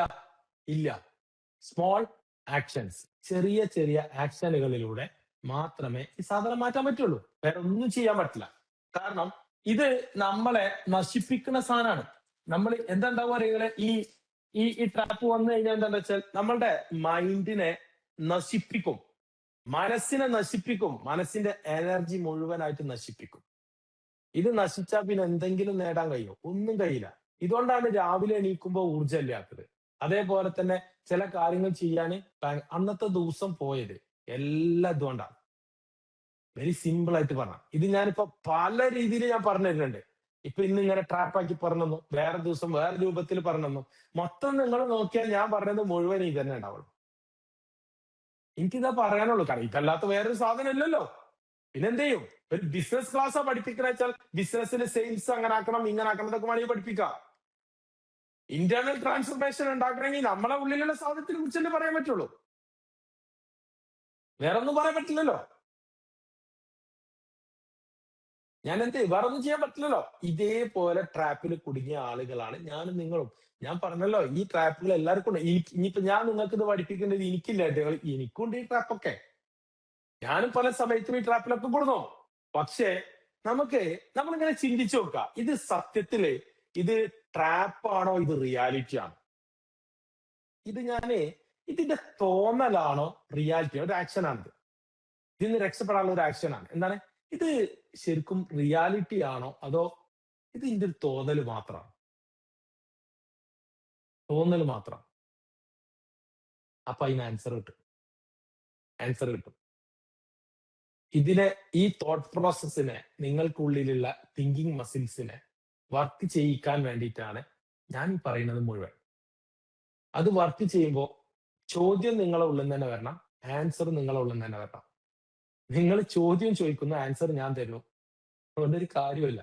ഇല്ല. സ്മോൾ ആക്ഷൻസ്, ചെറിയ ആക്ഷനുകളിലൂടെ മാത്രമേ ഈ സാധനം മാറ്റാൻ പറ്റുള്ളൂ. വേറെ ഒന്നും ചെയ്യാൻ പറ്റില്ല. കാരണം ഇത് നമ്മളെ നശിപ്പിക്കുന്ന സാധനമാണ്. നമ്മൾ എന്താ ഉണ്ടാവുക അറിയുക, ഈ ഈ ഈ ട്രാപ്പ് വന്നു കഴിഞ്ഞാൽ എന്താണെന്ന് വെച്ചാൽ നമ്മളുടെ മൈൻഡിനെ നശിപ്പിക്കും, മനസ്സിനെ നശിപ്പിക്കും, മനസ്സിന്റെ എനർജി മുഴുവനായിട്ട് നശിപ്പിക്കും. ഇത് നശിച്ചാൽ പിന്നെ എന്തെങ്കിലും നേടാൻ കഴിയുമോ? ഒന്നും കഴിയില്ല. ഇതുകൊണ്ടാണ് രാവിലെ എണീക്കുമ്പോൾ ഊർജ്ജമില്ലാത്തത്. അതേപോലെ തന്നെ ചില കാര്യങ്ങൾ ചെയ്യാൻ അന്നത്തെ ദിവസം പോയത് എല്ലാം ഇതുകൊണ്ടാണ്. വെരി സിമ്പിൾ ആയിട്ട് പറഞ്ഞ ഇത് ഞാനിപ്പോ പല രീതിയിൽ ഞാൻ പറഞ്ഞു തരുന്നുണ്ട്. ഇപ്പൊ ഇന്ന് ഇങ്ങനെ ട്രാപ്പാക്കി പറഞ്ഞു, വേറെ ദിവസം വേറെ രൂപത്തിൽ പറഞ്ഞു. മൊത്തം നിങ്ങൾ നോക്കിയാൽ ഞാൻ പറഞ്ഞത് മുഴുവൻ ഇത് തന്നെ ഉണ്ടാവുള്ളൂ. എനിക്കിതാ പറയാനുള്ളൂ. കാരണം ഇതല്ലാത്ത വേറൊരു സാധനം ഇല്ലല്ലോ. പിന്നെന്ത് ചെയ്യും? ഒരു ബിസിനസ് ക്ലാസ്സാ പഠിപ്പിക്കുന്ന വെച്ചാൽ ബിസിനസ്സിൽ സെയിൽസ് അങ്ങനെ ആക്കണം, ഇങ്ങനെ ആക്കണം എന്നൊക്കെ വേണമെങ്കിൽ പഠിപ്പിക്കാം. ഇന്റേണൽ ട്രാൻസ്ഫർമേഷൻ ഉണ്ടാക്കണമെങ്കിൽ നമ്മളെ ഉള്ളിലുള്ള സാധനത്തിനെ കുറിച്ചല്ലേ പറയാൻ പറ്റുള്ളൂ. വേറെ ഒന്നും പറയാൻ പറ്റില്ലല്ലോ. ഞാൻ വേറെ ഒന്നും ചെയ്യാൻ പറ്റില്ലല്ലോ. ഇതേപോലെ ട്രാപ്പിൽ കുടുങ്ങിയ ആളുകളാണ് ഞാനും നിങ്ങളും. ഞാൻ പറഞ്ഞല്ലോ, ഈ ട്രാപ്പുകൾ എല്ലാവർക്കും ഉണ്ട്. ഇനിയിപ്പോ ഞാൻ നിങ്ങൾക്ക് ഇത് പഠിപ്പിക്കേണ്ടത് എനിക്കില്ല. എനിക്കുണ്ട് ഈ ട്രാപ്പൊക്കെ. ഞാനും പല സമയത്തും ഈ ട്രാപ്പിലൊക്കെ പെടുന്നു. പക്ഷേ നമ്മളിങ്ങനെ ചിന്തിച്ചു നോക്കുക, ഇത് സത്യത്തില് ഇത് ട്രാപ്പാണോ, ഇത് റിയാലിറ്റി ആണോ? ഇതിന്റെ തോന്നലാണോ, റിയാലിറ്റി? ഒരു ആക്ഷനാണിത്. ഇതിന്ന് രക്ഷപ്പെടാനുള്ള ഒരു ആക്ഷനാണ്. എന്താണ് ഇത്? ശരിക്കും റിയാലിറ്റി ആണോ, അതോ ഇത് ഇതിന്റെ ഒരു തോന്നൽ മാത്രമാണ്? തോന്നൽ മാത്രം. അപ്പൊ അതിന് ആൻസർ കിട്ടും. ഈ തോട്ട് പ്രോസസ്സിനെ, നിങ്ങൾക്കുള്ളിലുള്ള തിങ്കിങ് മസിൽസിനെ വർക്ക് ചെയ്യിക്കാൻ വേണ്ടിയിട്ടാണ് ഞാൻ ഈ പറയുന്നത് മുഴുവൻ. അത് വർക്ക് ചെയ്യുമ്പോൾ ചോദ്യം നിങ്ങളെ ഉള്ളിൽ തന്നെ വരണം, ആൻസർ നിങ്ങളെ ഉള്ളിൽ തന്നെ വരണം. നിങ്ങൾ ചോദ്യം ചോദിക്കുന്ന ആൻസർ ഞാൻ തരുന്നു, അതുകൊണ്ടൊരു കാര്യമില്ല.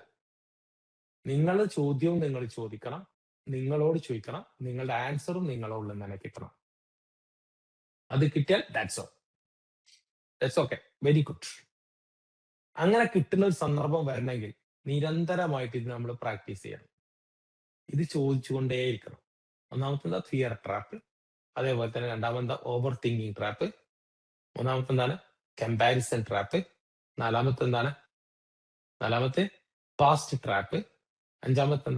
നിങ്ങളുടെ ചോദ്യവും നിങ്ങൾ ചോദിക്കണം, നിങ്ങളോട് ചോദിക്കണം, നിങ്ങളുടെ ആൻസറും നിങ്ങളുടെ ഉള്ളിൽ തന്നെ കിട്ടണം. അത് കിട്ടിയാൽ ദാറ്റ്സ് ഓക്കെ, വെരി ഗുഡ്. അങ്ങനെ കിട്ടുന്ന ഒരു സന്ദർഭം വരണമെങ്കിൽ നിരന്തരമായിട്ട് ഇത് നമ്മൾ പ്രാക്ടീസ് ചെയ്യണം. ഇത് ചോദിച്ചുകൊണ്ടേയിരിക്കണം. ഒന്നാമത്തെ ഫിയർ ട്രാപ്പ്, അതേപോലെ തന്നെ രണ്ടാമത്തെ ഓവർ തിങ്കിങ് ട്രാപ്പ്, മൂന്നാമത്തെ എന്താണ് കമ്പാരിസൺ ട്രാപ്പ്, നാലാമത്തെ പാസ്റ്റ് ട്രാപ്പ്, അഞ്ചാമത്തെ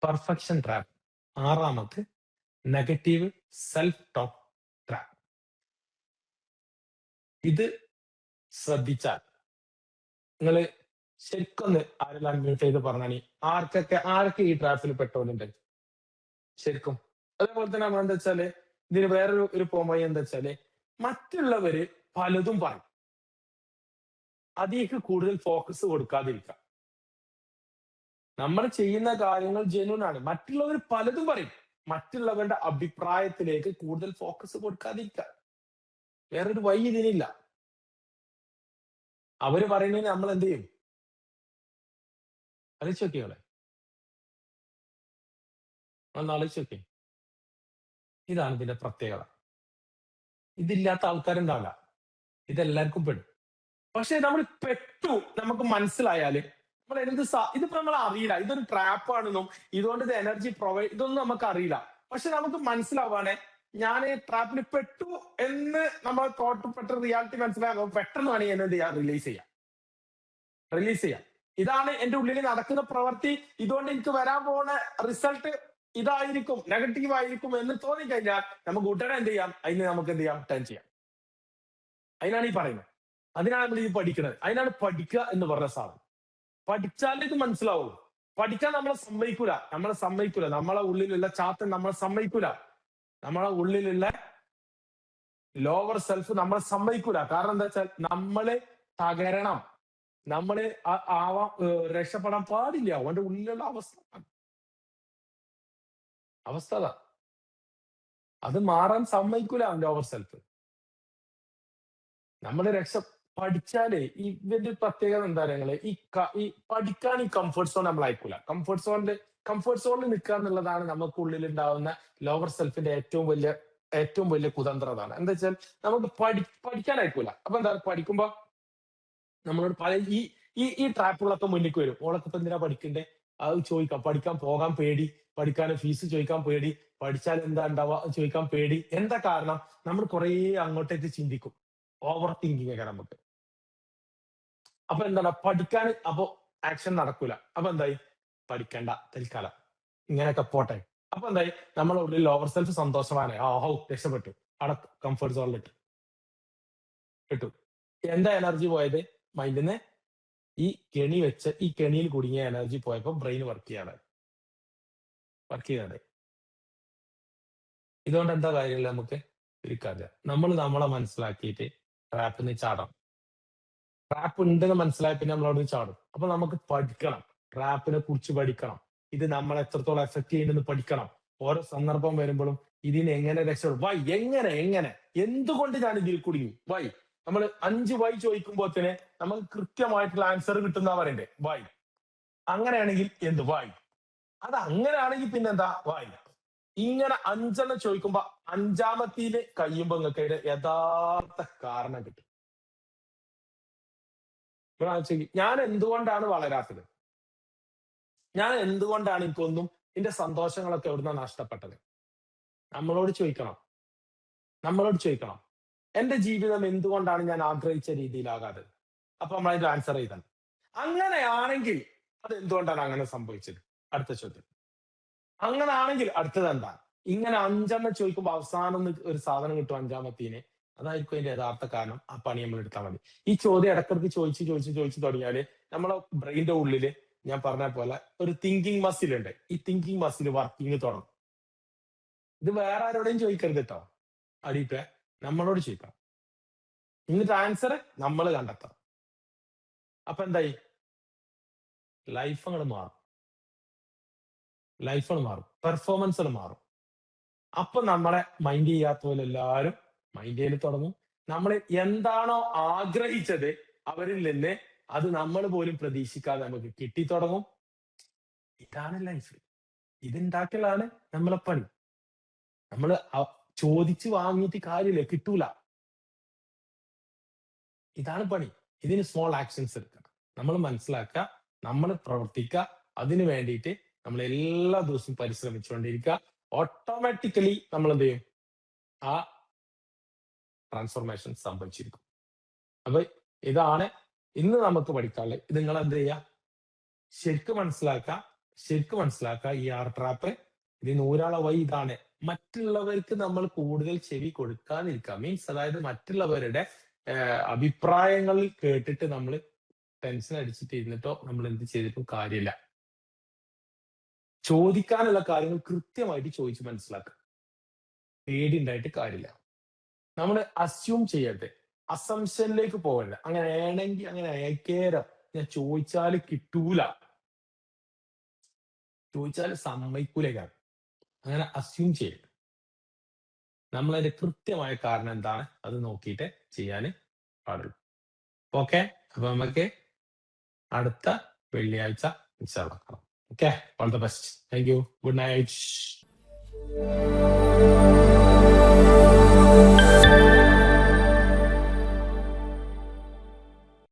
പെർഫെക്ഷൻ ട്രാപ്പ്, ആറാമത്തെ നെഗറ്റീവ് സെൽഫ് ടോക്ക് ട്രാപ്പ്. ഇത് ശ്രദ്ധിച്ചാൽ നിങ്ങൾ ശരിക്കൊന്ന് ആരെല്ലാം മ്യൂട്ട് ചെയ്ത് പറഞ്ഞാൽ ആരൊക്കെ ഈ ട്രാപ്പിൽ പെട്ടോലുണ്ട് ശരിക്കും. അതേപോലെ തന്നെ നമ്മൾ എന്താ വെച്ചാല് ഇതിന് വേറൊരു പോംവഴി എന്താ വെച്ചാല്, മറ്റുള്ളവര് പലതും പറയും, അതിലേക്ക് കൂടുതൽ ഫോക്കസ് കൊടുക്കാതിരിക്കാം. നമ്മൾ ചെയ്യുന്ന കാര്യങ്ങൾ ജെന്യൂൻ ആണ്. മറ്റുള്ളവർ പലതും പറയും, മറ്റുള്ളവരുടെ അഭിപ്രായത്തിലേക്ക് കൂടുതൽ ഫോക്കസ് കൊടുക്കാതിരിക്കുക. വേറൊരു വഴി ഇതിനില്ല. അവര് പറയുന്നതിന് നമ്മൾ എന്ത് ചെയ്യും? ആലോചിച്ച് നോക്കിയോളെ, ഒന്ന് ആലോചിച്ച് നോക്കി. ഇതാണ് ഇതിന്റെ പ്രത്യേകത. ഇതില്ലാത്ത ആൾക്കാരുണ്ടാവില്ല, ഇതെല്ലാവർക്കും പെടും. പക്ഷെ നമ്മൾ പെട്ടു, നമുക്ക് മനസ്സിലായാല് നമ്മൾ ഇതിപ്പോ നമ്മൾ അറിയില്ല ഇതൊരു ട്രാപ്പാണെന്നും ഇതുകൊണ്ട് ഇത് എനർജി പ്രൊവൈഡ്, ഇതൊന്നും നമുക്ക് അറിയില്ല. പക്ഷെ നമുക്ക് മനസ്സിലാവാണ് ഞാൻ ട്രാപ്പിൽ പെട്ടു എന്ന് നമ്മൾ തോട്ടപ്പെട്ട റിയാലിറ്റി മനസ്സിലാകുമ്പോൾ പെട്ടെന്ന് വേണമെങ്കിൽ എന്നെ എന്ത് ചെയ്യാം? റിലീസ് ചെയ്യാം. ഇതാണ് എന്റെ ഉള്ളിൽ നടക്കുന്ന പ്രവൃത്തി, ഇതുകൊണ്ട് എനിക്ക് വരാൻ പോകുന്ന റിസൾട്ട് ഇതായിരിക്കും, നെഗറ്റീവ് ആയിരിക്കും എന്ന് തോന്നിക്കഴിഞ്ഞാൽ നമുക്ക് ഉടനെ എന്ത് ചെയ്യാം? അതിന് നമുക്ക് എന്ത് ചെയ്യാം? ടേൺ ചെയ്യാം. അതിനാണ് ഈ പറയുന്നത്. അതിനാണ് നമ്മൾ ഈ പഠിക്കുന്നത്. അതിനാണ് പഠിക്കുക എന്ന് പറഞ്ഞ സാധനം. പഠിച്ചാലേ ഇത് മനസ്സിലാവുള്ളൂ. പഠിക്കാൻ നമ്മളെ സമ്മതിക്കൂല. നമ്മളെ ഉള്ളിലുള്ള ചാത്തൻ നമ്മളെ സമ്മതിക്കൂല. നമ്മളെ ഉള്ളിലുള്ള ലോവർ സെൽഫ് നമ്മളെ സമ്മതിക്കൂല. കാരണം എന്താ വെച്ചാൽ നമ്മള് തകരണം. നമ്മള് രക്ഷപ്പെടാൻ പാടില്ല. അവന്റെ ഉള്ളിലുള്ള അവസ്ഥ അതാ. അത് മാറാൻ സമ്മതിക്കൂല അവൻ ലോവർ സെൽഫ്. നമ്മള് പഠിച്ചാലേ ഇവന്റെ പ്രത്യേകത എന്താ പറയുക, ഈ പഠിക്കാൻ ഈ കംഫർട്ട് സോൺ നമ്മൾ അയക്കൂല. കംഫർട്ട് സോണിൽ നിൽക്കുക എന്നുള്ളതാണ് നമുക്കുള്ളിൽ ഉണ്ടാവുന്ന ലോവർ സെൽഫിന്റെ ഏറ്റവും വലിയ കുതന്ത്രതാണ്. എന്താ വെച്ചാൽ നമുക്ക് പഠിക്കാൻ അയക്കൂല. അപ്പൊ എന്താ പഠിക്കുമ്പോ നമ്മളോട് പല ഈ ട്രാപ്പുകളൊക്കെ മുന്നിലേക്ക് വരും. ഓളൊക്കെ ഇപ്പൊ എന്തിനാ പഠിക്കണ്ടേ, അത് ചോദിക്കാം. പഠിക്കാൻ പോകാൻ പേടി, പഠിക്കാൻ ഫീസ് ചോദിക്കാൻ പേടി, പഠിച്ചാൽ എന്താ ഉണ്ടാവുക ചോദിക്കാൻ പേടി. എന്താ കാരണം? നമ്മൾ കുറെ അങ്ങോട്ടേക്ക് ചിന്തിക്കും. ഓവർ തിങ്കിങ് ഒക്കെ നമുക്ക്. അപ്പൊ എന്താണ് പഠിക്കാൻ, അപ്പൊ ആക്ഷൻ നടക്കൂല. അപ്പൊ എന്തായി? പഠിക്കണ്ട തൽക്കാലം, ഇങ്ങനെയൊക്കെ പോട്ടെ. അപ്പൊ എന്തായി? നമ്മളെ ഉള്ളിൽ ലോവർ സെൽഫ് സന്തോഷമാണ്. രക്ഷപ്പെട്ടു, അവിടെ കംഫർട്ട് സോണിലിട്ട് കിട്ടും. എന്താ എനർജി പോയത്? മൈൻഡിന്ന് ഈ കെണിയിൽ കുടുങ്ങിയ എനർജി പോയപ്പോ ബ്രെയിൻ വർക്ക് ചെയ്യാതെ. ഇതുകൊണ്ട് എന്താ കാര്യമില്ല, നമുക്ക് ഇരിക്കാതെ നമ്മളെ മനസ്സിലാക്കിയിട്ട് ട്രാപ്പിന് ചാടാം. ട്രാപ്പ് ഉണ്ടെന്ന് മനസ്സിലായ പിന്നെ നമ്മൾ അവിടെ ചാടും. അപ്പൊ നമുക്ക് പഠിക്കണം, ട്രാപ്പിനെ കുറിച്ച് പഠിക്കണം. ഇത് നമ്മളെ എത്രത്തോളം എഫക്ട് ചെയ്യുന്നെന്ന് പഠിക്കണം. ഓരോ സന്ദർഭം വരുമ്പോഴും ഇതിനെ എങ്ങനെ രക്ഷപ്പെടും, എങ്ങനെ എന്തുകൊണ്ട് ഞാൻ ഇതിൽ കുടുങ്ങി, നമ്മൾ 5 വൈ ചോദിക്കുമ്പോഴത്തേന് നമുക്ക് കൃത്യമായിട്ടുള്ള ആൻസർ കിട്ടുന്ന പറയണ്ടേ, അങ്ങനെയാണെങ്കിൽ എന്ത് അത് അങ്ങനെയാണെങ്കിൽ പിന്നെന്താ ഇങ്ങനെ 5 ചോദിക്കുമ്പോ 5ാമത്തേന് കഴിയുമ്പോ നിങ്ങൾക്ക് അതിന്റെ യഥാർത്ഥ കാരണം കിട്ടും. ഞാൻ എന്തുകൊണ്ടാണ് വളരാത്തത്, ഞാൻ എന്തുകൊണ്ടാണ് എനിക്കൊന്നും എന്റെ സന്തോഷങ്ങളൊക്കെ എവിടുന്ന നഷ്ടപ്പെട്ടത്? നമ്മളോട് ചോദിക്കണം. എന്റെ ജീവിതം എന്തുകൊണ്ടാണ് ഞാൻ ആഗ്രഹിച്ച രീതിയിലാകാതെ? അപ്പൊ നമ്മൾ അതിന്റെ ആൻസർ ചെയ്താണ്. അങ്ങനെയാണെങ്കിൽ അത് എന്തുകൊണ്ടാണ് അങ്ങനെ സംഭവിച്ചത്? അടുത്ത ചോദ്യം. അങ്ങനെ ആണെങ്കിൽ അടുത്തത് എന്താ? ഇങ്ങനെ 5 ചോദിക്കുമ്പോൾ അവസാനം ഒരു സാധനം കിട്ടും 5ാമത്തേന്, അതായിരിക്കും അതിന്റെ യഥാർത്ഥ കാരണം. ആ പണി നമ്മൾ എടുത്താൽ മതി. ഈ ചോദ്യം ഇടക്കിടക്ക് ചോദിച്ചു തുടങ്ങിയാല് നമ്മളെ ബ്രെയിന്റെ ഉള്ളില് ഞാൻ പറഞ്ഞ പോലെ ഒരു തിങ്കിങ് മസിൽ ഉണ്ട്. ഈ തിങ്കിങ് മസിൽ വർക്കിംഗ് തുടങ്ങും. ഇത് വേറെ ആരോടെയും ചോദിക്കരുത് കേട്ടോ. അടിയിപ്പ നമ്മളോട് ചോദിക്കാം. എന്നിട്ട് ആൻസർ നമ്മൾ കണ്ടെത്താം. അപ്പൊ എന്തായി? ലൈഫുകൾ മാറും, പെർഫോമൻസുകൾ മാറും. അപ്പൊ നമ്മളെ മൈൻഡ് ചെയ്യാത്ത പോലെ എല്ലാവരും മൈൻഡ് ചെയ്ത് തുടങ്ങും. നമ്മൾ എന്താണോ ആഗ്രഹിച്ചത് അവരിൽ നിന്ന് അത് നമ്മൾ പോലും പ്രതീക്ഷിക്കാതെ നമുക്ക് കിട്ടിത്തുടങ്ങും. ഇതാണ് ലൈഫ്. ഇതുണ്ടാക്കലാണ് നമ്മളെ പണി. നമ്മൾ ചോദിച്ച് വാങ്ങിയിട്ട് കാര്യമില്ല, കിട്ടൂല. ഇതാണ് പണി. ഇതിന് സ്മോൾ ആക്ഷൻസ് എടുക്കണം. നമ്മൾ മനസ്സിലാക്കുക, നമ്മൾ പ്രവർത്തിക്കുക. അതിനു വേണ്ടിയിട്ട് നമ്മൾ എല്ലാ ദിവസവും പരിശ്രമിച്ചുകൊണ്ടിരിക്കുക. ഓട്ടോമാറ്റിക്കലി നമ്മൾ എന്ത് ചെയ്യും? ആ ട്രാൻസ്ഫോർമേഷൻ സംഭവിച്ചിരിക്കും. അപ്പൊ ഇതാണ് ഇന്ന് നമുക്ക് പഠിക്കാനുള്ളത്. ഇത് നിങ്ങൾ എന്ത് ചെയ്യുക? ശരിക്കും മനസ്സിലാക്കുക ഈ ട്രാപ്പ്. ഇതിന് ഒരാളെ വഴി ഇതാണ്. മറ്റുള്ളവർക്ക് നമ്മൾ കൂടുതൽ ചെവി കൊടുക്കാതിരിക്കുക. മീൻസ് അതായത് മറ്റുള്ളവരുടെ അഭിപ്രായങ്ങളിൽ കേട്ടിട്ട് നമ്മൾ ടെൻഷൻ അടിച്ചിട്ട് ഇരുന്നിട്ടോ നമ്മൾ എന്ത് ചെയ്തിട്ടും കാര്യമില്ല. ചോദിക്കാനുള്ള കാര്യങ്ങൾ കൃത്യമായിട്ട് ചോദിച്ച് മനസ്സിലാക്കുക. പേടി ഉണ്ടായിട്ട് കാര്യമില്ല. നമ്മൾ അസ്യൂം ചെയ്യരുത്, അസംഷനിലേക്ക് പോകരുത്. അങ്ങനെ ആണെങ്കിൽ അങ്ങനെ ഏക്കേരം ഞാൻ ചോദിച്ചാൽ കിട്ടൂല, ചോദിച്ചാൽ സമ്മതിക്കൂലേക്കാണ്. അങ്ങനെ അസ്യൂം ചെയ്യരുത്. നമ്മളതിന്റെ കൃത്യമായ കാരണം എന്താണ് അത് നോക്കിയിട്ട് ചെയ്യാൻ പാടുള്ളൂ. ഓക്കെ, അപ്പൊ നമുക്ക് അടുത്ത വെള്ളിയാഴ്ച ഇൻഷാ അല്ലാഹ് കാണാം. Okay, all the best. Thank you. Good night.